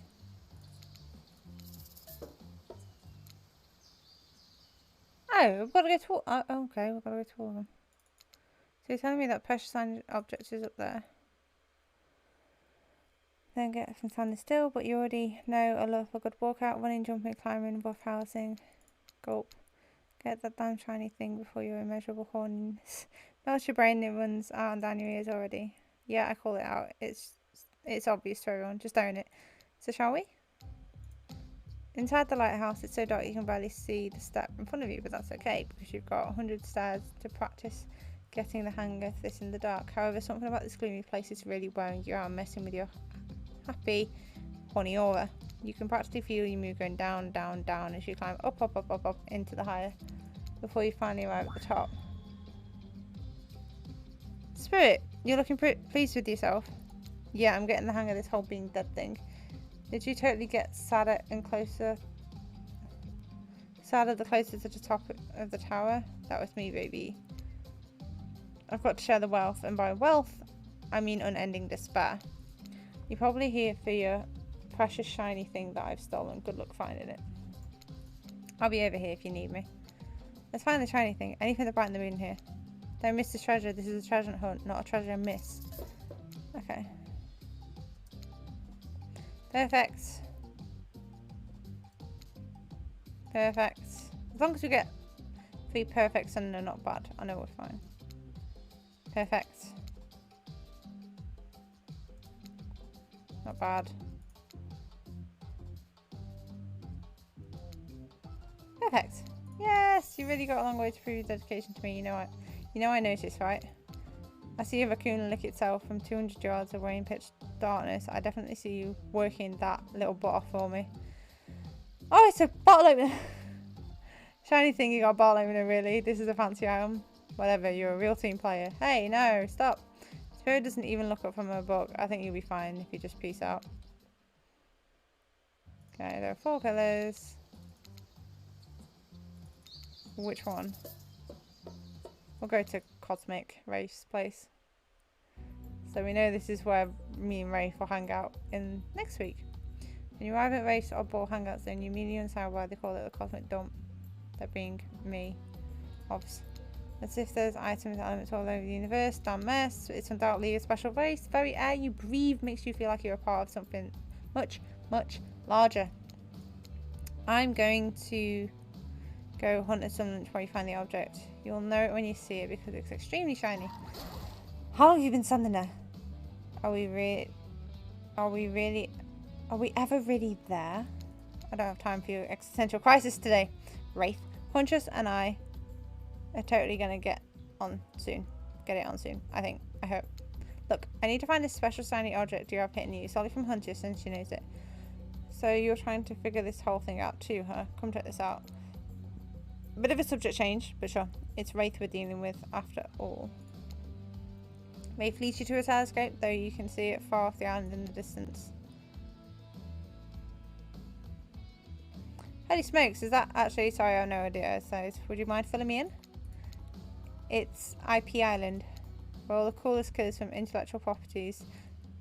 Oh, we've got to go to all... Oh, okay, we've got to go to all of them. So you're telling me that precious object is up there. Then get from standing still, but you already know a love for a good walkout, running, jumping, climbing, buff housing. Gulp. Get that damn shiny thing before your immeasurable horniness melts your brain and it runs out and down your ears already. Yeah, I call it out. It's obvious to everyone. Just own it. So shall we? Inside the lighthouse, it's so dark you can barely see the step in front of you, but that's okay because you've got 100 stairs to practice getting the hang of this in the dark. However, something about this gloomy place is really wearing you out and messing with your happy, horny aura. You can practically feel your mood going down, down, down as you climb up, up, up, up, up into the higher before you finally arrive at the top. Spirit, you're looking pleased with yourself. Yeah, I'm getting the hang of this whole being dead thing. Did you totally get sadder and closer? Sadder the closer to the top of the tower? That was me, baby. I've got to share the wealth, and by wealth, I mean unending despair. You're probably here for your precious shiny thing that I've stolen. Good luck finding it. I'll be over here if you need me. Let's find the shiny thing. Anything to brighten the mood in here. Don't miss the treasure. This is a treasure hunt, not a treasure miss. Okay. Perfect. Perfect. As long as we get be perfect and no, not bad. I know we're fine. Perfect. Not bad. Perfect. Yes, you really got a long way to prove your dedication to me. You know I noticed, right? I see a raccoon lick itself from 200 yards away in pitch darkness. I definitely see you working that little butt off for me. Oh, it's a bottle opener. Shiny thing, you got a bottle opener, really? This is a fancy item. Whatever, you're a real team player. Hey, no, stop. Spirit doesn't even look up from her book. I think you'll be fine if you just peace out. Okay, there are 4 colours. Which one? We'll go to Cosmic Race place. So we know this is where me and Rafe will hang out in next week. When you arrive at Rafe's oddball hangout zone, you immediately understand why they call it the Cosmic Dump. That being me. Obviously. As if there's items and elements all over the universe. Damn mess. It's undoubtedly a special race. The very air you breathe makes you feel like you're a part of something much, much larger. I'm going to go hunt a summon before you find the object. You'll know it when you see it because it's extremely shiny. How long have you been standing there? Are we ever really there? I don't have time for your existential crisis today. Wraith, Huntress and I are totally gonna get it on soon, I think. I hope. Look, I need to find this special shiny object you have hidden you, solely from Huntress, and she knows it. So you're trying to figure this whole thing out too, huh? Come check this out. Bit of a subject change, but sure. It's Wraith we're dealing with after all. Wraith leads you to a telescope, though you can see it far off the island in the distance. Holy smokes, is that actually... Sorry, I have no idea. So, would you mind filling me in? It's IP Island, where all the coolest kids from intellectual properties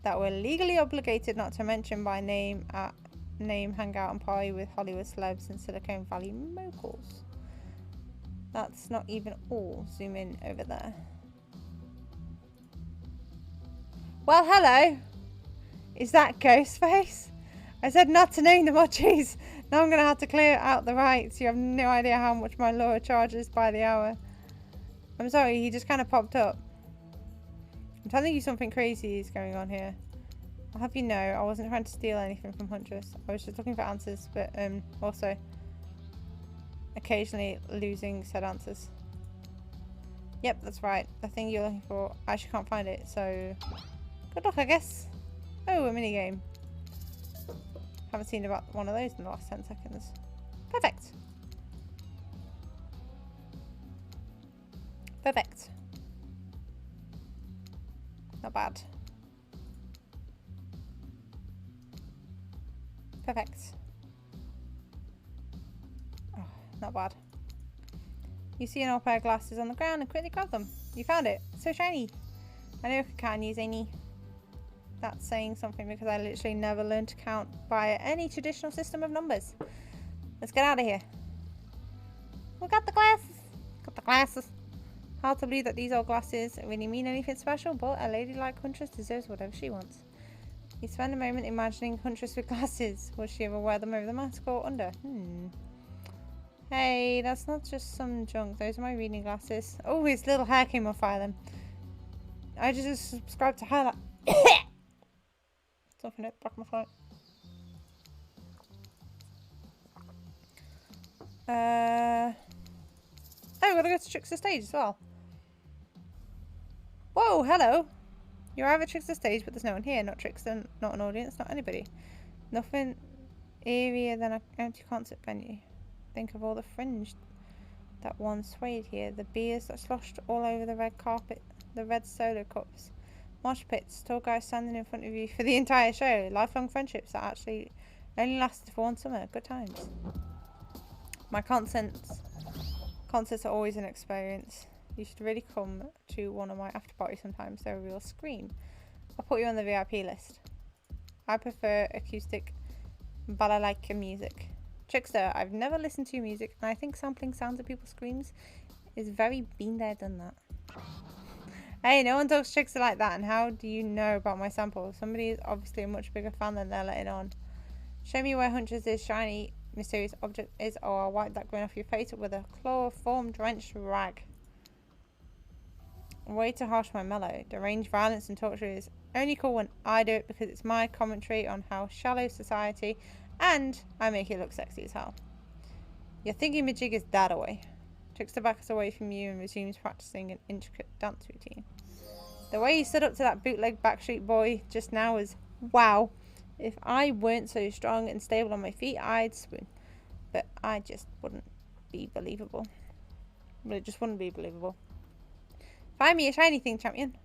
that we're legally obligated not to mention by name hang out and party with Hollywood celebs and Silicon Valley moguls. That's not even all. Zoom in over there. Well, hello. Is that Ghostface? I said not to name the emojis. Now I'm going to have to clear out the rights. You have no idea how much my lawyer charges by the hour. I'm sorry, he just kind of popped up. I'm telling you something crazy is going on here. I'll have you know, I wasn't trying to steal anything from Huntress. I was just looking for answers, but also occasionally losing said answers. Yep, that's right. The thing you're looking for, I actually can't find it, so good luck, I guess. Oh, a minigame. Haven't seen about one of those in the last 10 seconds. Perfect. Perfect. Not bad. Perfect. Oh, not bad. You see an old pair of glasses on the ground and quickly grab them. You found it. So shiny. I know I can't use any. That's saying something because I literally never learned to count by any traditional system of numbers. Let's get out of here. We got the glasses. Got the glasses. Hard to believe that these old glasses really mean anything special, but a lady like Huntress deserves whatever she wants. You spend a moment imagining Huntress with glasses. Will she ever wear them over the mask or under? Hey, that's not just some junk. Those are my reading glasses. Oh, his little hair came off by them. I just subscribed to highlight. Something at the back of my throat. Oh, we've got to go to Trickster stage as well. Whoa, hello. You're over Trickster stage, but there's no one here. Not Trickster, not an audience, not anybody. Nothing eerier than an empty concert venue. Think of all the fringe that once swayed here. The beers that sloshed all over the red carpet. The red solo cups. Mosh pits. Tall guys standing in front of you for the entire show. Lifelong friendships that actually only lasted for one summer. Good times. My concerts are always an experience. You should really come to one of my after parties sometimes. They're a real scream. I'll put you on the VIP list. I prefer acoustic balalaika music. Trickster, I've never listened to your music, and I think sampling sounds of people's screams is very been there, done that. Hey, no one talks Trickster like that, and how do you know about my sample? Somebody is obviously a much bigger fan than they're letting on. Show me where Huntress is shiny mysterious object is, or I'll wipe that grin off your face with a chloroform-drenched rag. Way too harsh my mellow. Deranged violence and torture is only cool when I do it because it's my commentary on how shallow society, and I make it look sexy as hell. You're thinking Majig is that away. Trickster backs away from you and resumes practicing an intricate dance routine. The way you stood up to that bootleg Backstreet Boy just now was wow. If I weren't so strong and stable on my feet, I'd swoon. But I just wouldn't be believable. Well, it just wouldn't be believable. Find me a shiny thing, champion.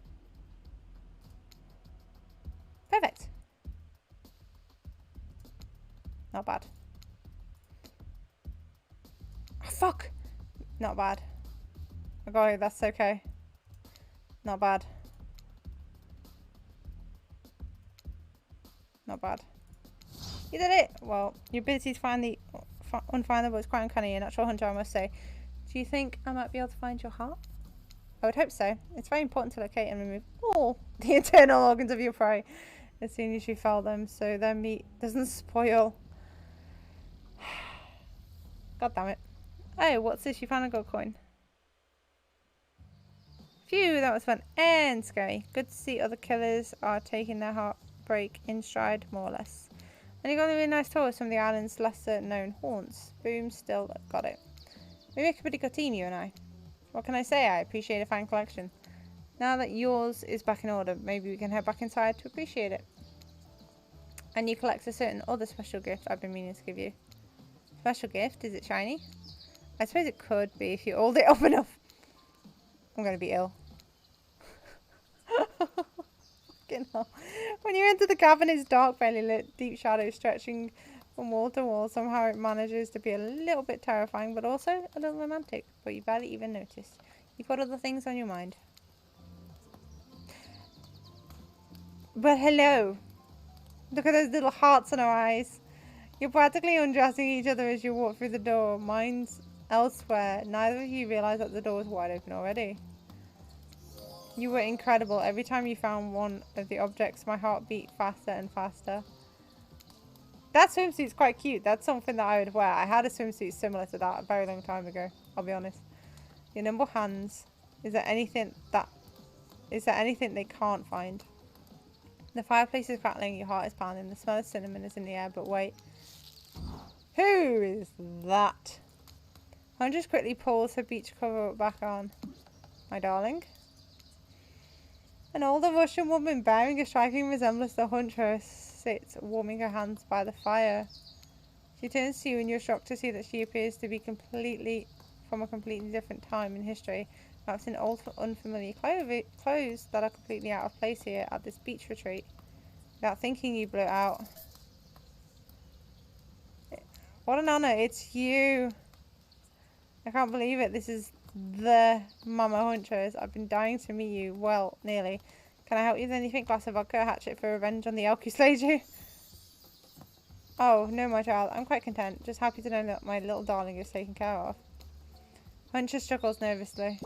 Perfect. Not bad. Oh, fuck. Not bad. I got it, that's okay. Not bad. Not bad. You did it! Well, your ability to find the unfindable is quite uncanny, a natural hunter, I must say. Do you think I might be able to find your heart? I would hope so. It's very important to locate and remove all the internal organs of your prey as soon as you fell them, so their meat doesn't spoil. God damn it. Oh, what's this? You found a gold coin. Phew, that was fun and scary. Good to see other killers are taking their heartbreak in stride, more or less. And you got a really nice tour of some of the island's lesser known haunts. Boom, still got it. We make a pretty good team, you and I. What can I say? I appreciate a fine collection. Now that yours is back in order, maybe we can head back inside to appreciate it. And you collect a certain other special gift I've been meaning to give you. Special gift? Is it shiny? I suppose it could be if you hold it up enough. I'm going to be ill. When you enter the cavern, it's dark, barely lit, deep shadows stretching from wall to wall. Somehow it manages to be a little bit terrifying, but also a little romantic. But you barely even notice. You've got other things on your mind. But hello. Look at those little hearts in her eyes. You're practically undressing each other as you walk through the door. Mine's elsewhere. Neither of you realise that the door is wide open already. You were incredible. Every time you found one of the objects, my heart beat faster and faster. That swimsuit's quite cute. That's something that I would wear. I had a swimsuit similar to that a very long time ago, I'll be honest. Your nimble hands. Is there anything they can't find? The fireplace is crackling, your heart is pounding, the smell of cinnamon is in the air, but wait. Who is that? Huntress quickly pulls her beach cover back on. My darling? An older Russian woman bearing a striking resemblance to Huntress sits warming her hands by the fire. She turns to you and you're shocked to see that she appears to be from a completely different time in history. Perhaps in old unfamiliar clothes that are completely out of place here at this beach retreat. Without thinking, you blurt out, "What an honour, it's you! I can't believe it, this is the Mama Huntress. I've been dying to meet you. Well, nearly. Can I help you with anything? Glass of vodka, hatchet for revenge on the elk who slayed you?" "Oh, no, my child. I'm quite content. Just happy to know that my little darling is taken care of." Huntress chuckles nervously.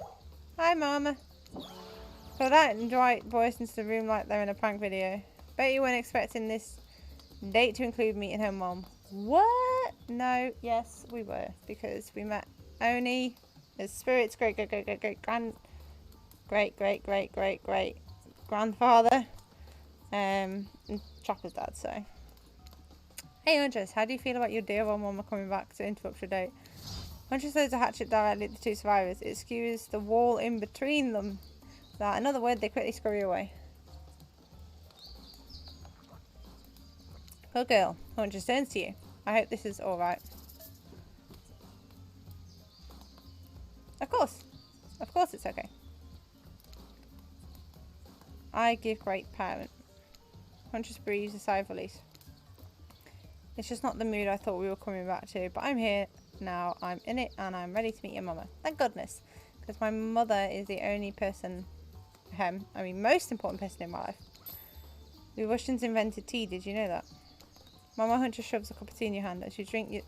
"Hi, Mama." So that and Dwight burst into the room like they're in a prank video. Bet you weren't expecting this date to include meeting her mom. What? No, yes, we were. Because we met Oni, his spirit's great grandfather. And Chopper's dad, so. Hey, Huntress, how do you feel about your dear old mama coming back to interrupt your date? Huntress throws a hatchet directly at the two survivors. It skews the wall in between them. Without another word, they quickly scurry away. Good girl. Huntress turns to you. I hope this is alright. Of course. Of course it's okay. I give great parent. Huntress breathes a sigh of relief. It's just not the mood I thought we were coming back to, but I'm here now, I'm in it, and I'm ready to meet your mama. Thank goodness, because my mother is the only person, most important person in my life. The Russians invented tea, did you know that? Mama Huntress shoves a cup of tea in your hand. As you drink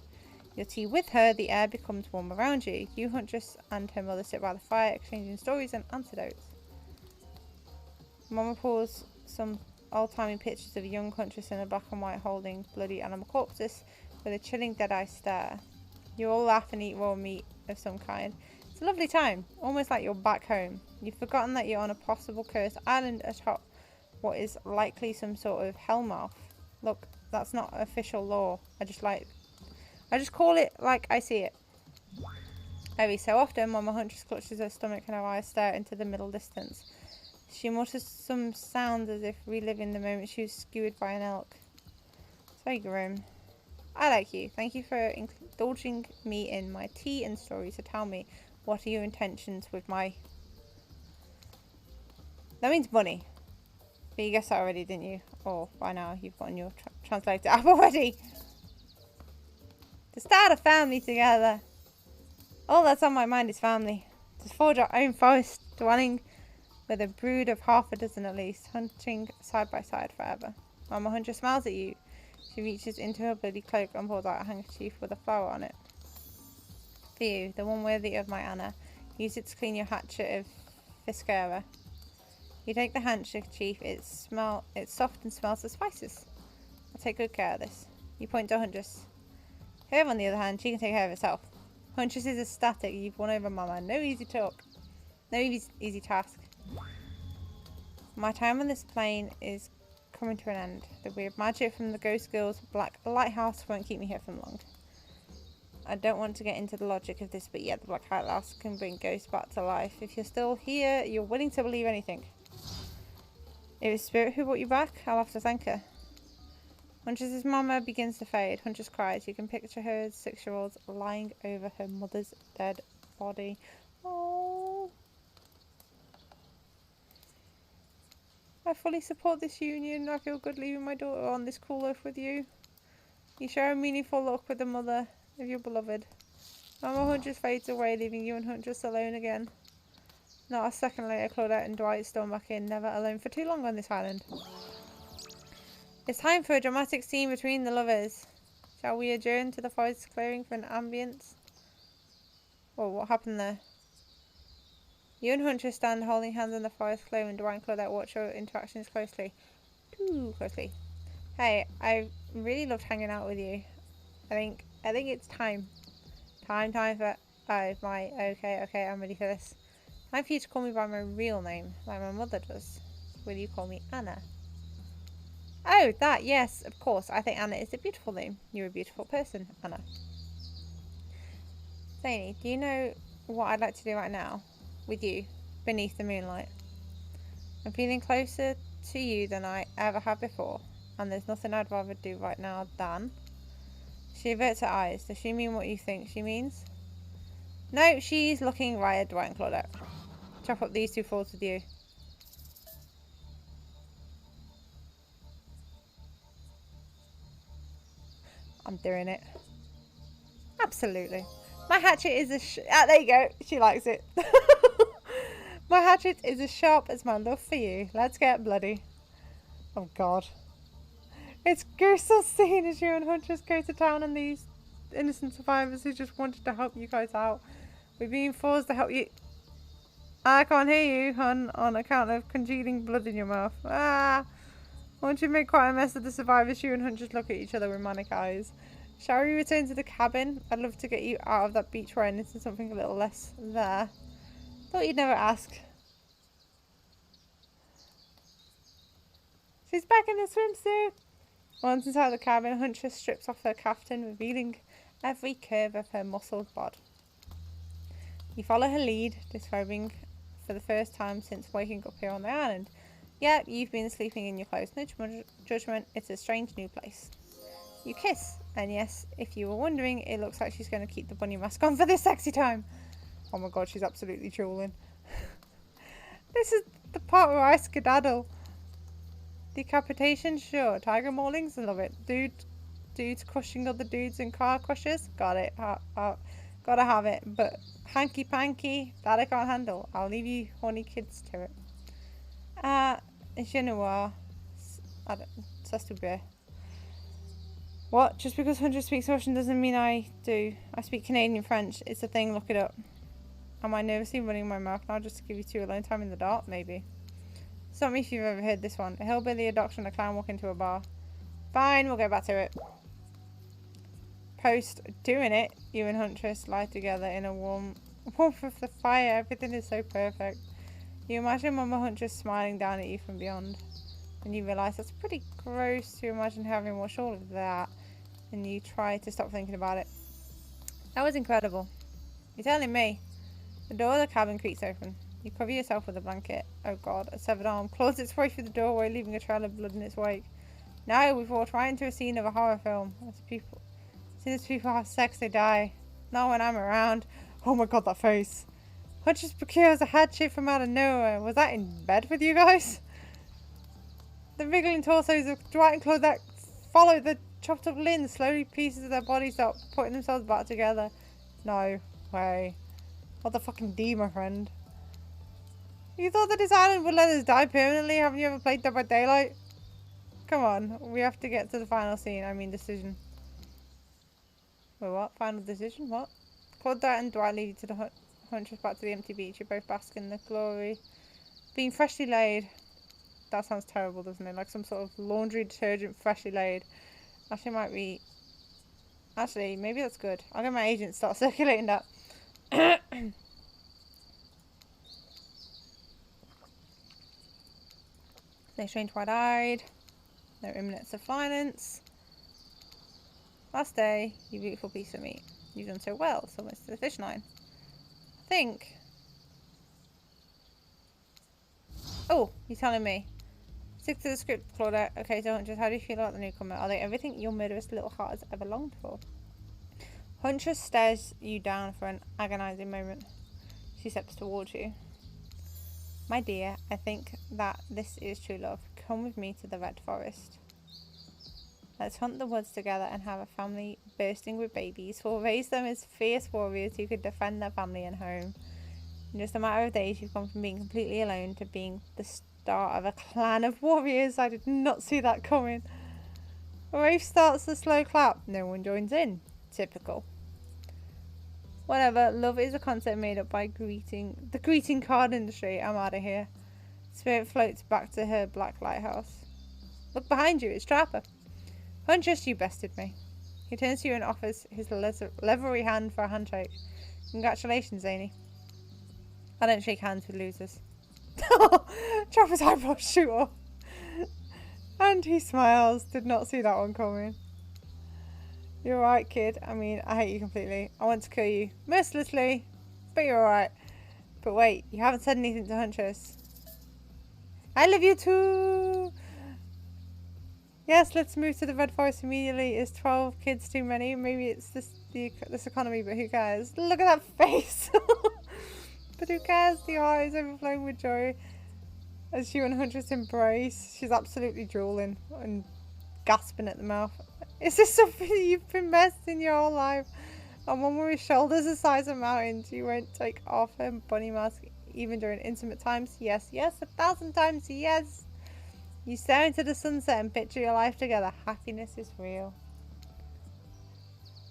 your tea with her, the air becomes warm around you. You, Huntress, and her mother sit by the fire, exchanging stories and anecdotes. Mama pulls some old-timey pictures of young Huntress in a black and white holding bloody animal corpses with a chilling dead-eye stare. You all laugh and eat raw meat of some kind. It's a lovely time, almost like you're back home. You've forgotten that you're on a possible cursed island atop what is likely some sort of hellmouth. Look, that's not official law. I just call it like I see it. Every so often, Mama Huntress clutches her stomach and her eyes stare into the middle distance. She mutters some sounds as if reliving the moment she was skewered by an elk. It's very grim. I like you. Thank you for indulging me in my tea and stories. So tell me, what are your intentions with my... That means money. But you guessed that already, didn't you? Or by now you've gotten your translator app already. To start a family together. All that's on my mind is family. To forge our own forest, dwelling with a brood of half a dozen at least, hunting side by side forever. Mama Huntress smiles at you. She reaches into her bloody cloak and pulls out a handkerchief with a flower on it. For you, the one worthy of my Anna. Use it to clean your hatchet of Fiscara. You take the handkerchief, it's soft and smells of spices. I'll take good care of this. You point to Huntress. Her, on the other hand, she can take care of herself. Huntress is ecstatic. You've won over Mama. No easy talk. No easy task. My time on this plane is coming to an end. The weird magic from the Ghost Girl's Black Lighthouse won't keep me here for long. I don't want to get into the logic of this, but yeah, the Black Lighthouse can bring ghosts back to life. If you're still here, you're willing to believe anything. If it's Spirit who brought you back, I'll have to thank her. Huntress's mama begins to fade. Huntress cries. You can picture her as 6-year-old lying over her mother's dead body. Oh. I fully support this union. I feel good leaving my daughter on this cool earth with you. You share a meaningful look with the mother of your beloved. Mama Huntress fades away, leaving you and Huntress alone again. Not a second later, Claudette and Dwight storm back in, never alone for too long on this island. It's time for a dramatic scene between the lovers. Shall we adjourn to the forest clearing for an ambience? Oh, what happened there? You and Huntress stand holding hands in the forest clearing, and Dwight and Claudette watch your interactions closely. Too closely. Hey, I really loved hanging out with you. I think it's time. Time for... Okay, I'm ready for this. Time for you to call me by my real name, like my mother does. Will you call me Anna? Oh, that, yes, of course. I think Anna is a beautiful name. You're a beautiful person, Anna. Zany, do you know what I'd like to do right now? With you, beneath the moonlight. I'm feeling closer to you than I ever have before, and there's nothing I'd rather do right now than... She averts her eyes. Does she mean what you think she means? No, she's looking right at Dwight and Claudette. Chop up these two falls with you. I'm doing it. Absolutely. My hatchet is there you go. She likes it. My hatchet is as sharp as my love for you. Let's get bloody. Oh God. It's gruesome seeing as you and Huntress go to town on these innocent survivors who just wanted to help you guys out. We're being forced to help you. I can't hear you, hun, on account of congealing blood in your mouth. Won't you make quite a mess of the survivors? You and Huntress look at each other with manic eyes. Shall we return to the cabin? I'd love to get you out of that beach wear and into something a little less there. Thought you'd never ask. She's back in the swimsuit. Once inside the cabin, Huntress strips off her caftan, revealing every curve of her muscled bod. You follow her lead, describing for the first time since waking up here on the island. Yeah, you've been sleeping in your clothes. No judgment, it's a strange new place. You kiss, and yes, if you were wondering, it looks like she's going to keep the bunny mask on for this sexy time. Oh my God, she's absolutely drooling. This is the part where I skedaddle. Decapitation, sure. Tiger maulings, I love it. Dudes crushing other dudes in car crushes, got it. Gotta have it. But hanky panky, that I can't handle. I'll leave you horny kids to it. Je ne vois. Ça c'est bien. What? Just because Hunter speaks Russian doesn't mean I do. I speak Canadian French. It's a thing, look it up. Am I nervously running my mouth now just to give you two alone time in the dark? Maybe. Stop me if you've ever heard this one. A hillbilly, a doctor, and a clown walk into a bar. Fine, we'll go back to it. post doing it, you and Huntress lie together in a warmth of the fire. Everything is so perfect. You imagine Mama Huntress smiling down at you from beyond. And you realise that's pretty gross to imagine having watched all of that. And you try to stop thinking about it. That was incredible. You're telling me. The door of the cabin creaks open. You cover yourself with a blanket. Oh god, a severed arm claws its way through the doorway, leaving a trail of blood in its wake. Now we've walked right into a scene of a horror film. As soon as people have sex, they die. Not when I'm around. Oh my god, that face. Huntress procures a hatchet from out of nowhere. Was that in bed with you guys? The wriggling torsos of Dwight and Claudette follow the chopped up limbs. Slowly pieces of their bodies start putting themselves back together. No way. What the fucking D, my friend. You thought that this island would let us die permanently? Haven't you ever played Dead by Daylight? Come on, we have to get to the final scene. I mean decision. Wait, what? Final decision? What? Claudette and Dwight lead you to the Huntress back to the empty beach. You both bask in the glory. Being freshly laid. That sounds terrible, doesn't it? Like some sort of laundry detergent freshly laid. Actually, might be... Actually, maybe that's good. I'll get my agent to start circulating that. They strange wide-eyed. No imminence of violence. Last day, you beautiful piece of meat. You've done so well, so much to the fish line. I think... Oh, you're telling me. Stick to the script, Claudette. Okay, so Huntress, how do you feel about the newcomer? Are they everything your murderous little heart has ever longed for? Huntress stares you down for an agonising moment. She steps towards you. My dear, I think that this is true love. Come with me to the Red Forest. Let's hunt the woods together and have a family bursting with babies. We'll raise them as fierce warriors who could defend their family and home. In just a matter of days, you've gone from being completely alone to being the start of a clan of warriors. I did not see that coming. Rafe starts the slow clap. No one joins in. Typical. Whatever, love is a concept made up by the greeting card industry. I'm out of here. Spirit floats back to her black lighthouse. Look behind you, it's Trapper. Huntress, you bested me. He turns to you and offers his leathery hand for a handshake. Congratulations, Zany. I don't shake hands with losers. Trapper's eyebrows shoot up. And he smiles. Did not see that one coming. You're right, kid. I mean, I hate you completely. I want to kill you mercilessly, but you're alright. But wait, you haven't said anything to Huntress. I love you too! Yes, let's move to the Red Forest immediately. Is 12 kids too many? Maybe it's this economy, but who cares? Look at that face! But who cares? The heart is overflowing with joy as you and Huntress embrace. She's absolutely drooling and gasping at the mouth. Is this something you've been messed in your whole life? A woman with shoulders the size of mountains. You won't take off her bunny mask even during intimate times. Yes, yes, 1,000 times yes. You stare into the sunset and picture your life together. Happiness is real.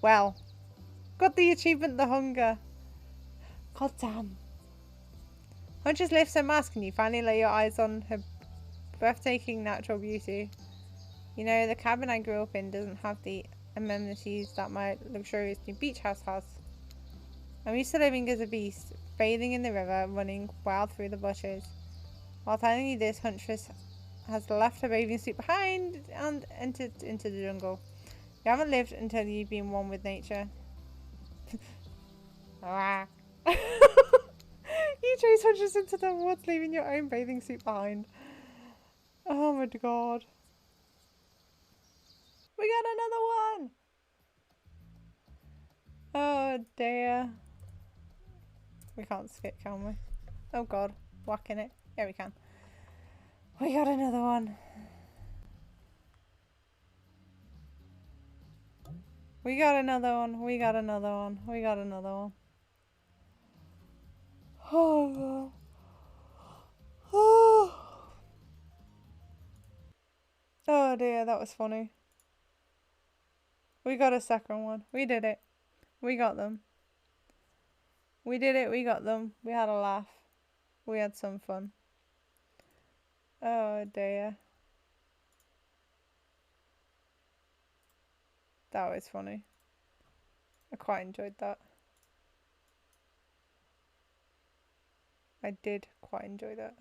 Well, got the achievement, the hunger. God damn. Huntress lifts her mask and you finally lay your eyes on her breathtaking natural beauty. You know, the cabin I grew up in doesn't have the amenities that my luxurious new beach house has. I'm used to living as a beast, bathing in the river, running wild through the bushes. While telling you this, Huntress has left her bathing suit behind and entered into the jungle. You haven't lived until you've been one with nature. You chase Huntress into the woods, leaving your own bathing suit behind. Oh my god. We got another one! Oh dear. We can't skip, can we? Oh god, whacking it. Yeah, we can. We got another one. We got another one. We got another one. We got another one. Oh god. Oh dear, that was funny. We got a second one. We did it. We got them. We did it. We got them. We had a laugh. We had some fun. Oh dear. That was funny. I quite enjoyed that. I did quite enjoy that.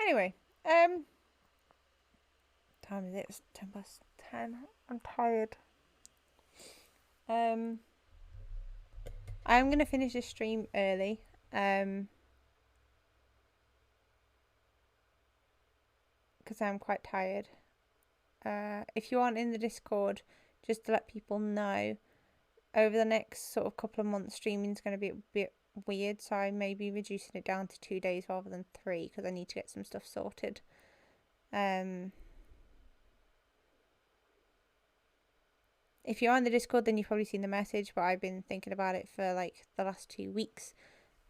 Anyway, time is it? It's 10:10. I'm tired. I am gonna finish this stream early. Because I'm quite tired. If you aren't in the Discord, just to let people know, over the next sort of couple of months, streaming's going to be a bit weird, so I may be reducing it down to 2 days rather than 3 because I need to get some stuff sorted. If you're on the Discord, then you've probably seen the message, but I've been thinking about it for like the last 2 weeks,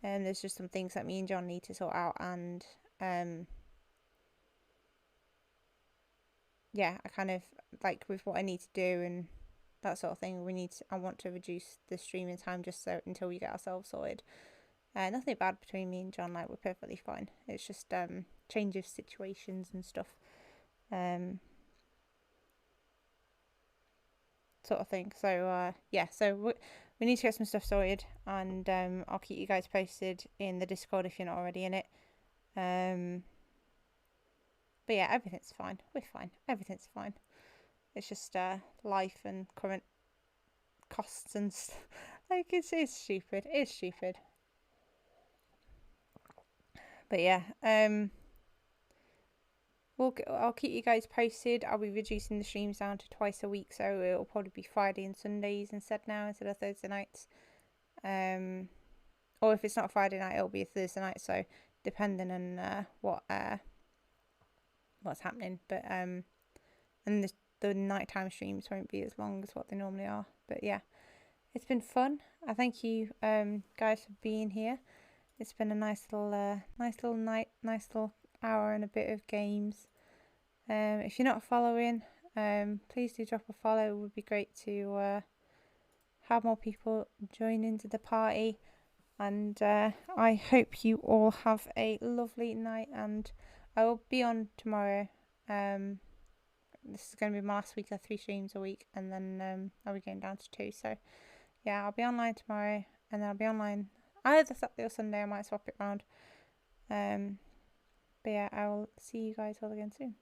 and there's just some things that me and John need to sort out, and yeah, I kind of like with what I need to do and that sort of thing. I want to reduce the streaming time just so until we get ourselves sorted. Nothing bad between me and John. Like, we're perfectly fine. It's just change of situations and stuff, sort of thing. So yeah, so we need to get some stuff sorted, and I'll keep you guys posted in the Discord if you're not already in it. But yeah, everything's fine. We're fine. Everything's fine. It's just life and current costs and like it's stupid. It's stupid. But yeah, I'll keep you guys posted. I'll be reducing the streams down to twice a week, so it'll probably be Friday and Sundays instead of Thursday nights. Or if it's not Friday night, it'll be a Thursday night. So depending on what's happening, but and the nighttime streams won't be as long as what they normally are. But yeah, it's been fun. I thank you guys for being here. It's been a nice little night, nice little hour and a bit of games. If you're not following, please do drop a follow. It would be great to have more people join into the party. And I hope you all have a lovely night, and I will be on tomorrow. This is going to be my last week of 3 streams a week, and then I'll be going down to 2. So yeah, I'll be online tomorrow, and then I'll be online either Saturday or Sunday. I might swap it around. But yeah, I will see you guys all again soon.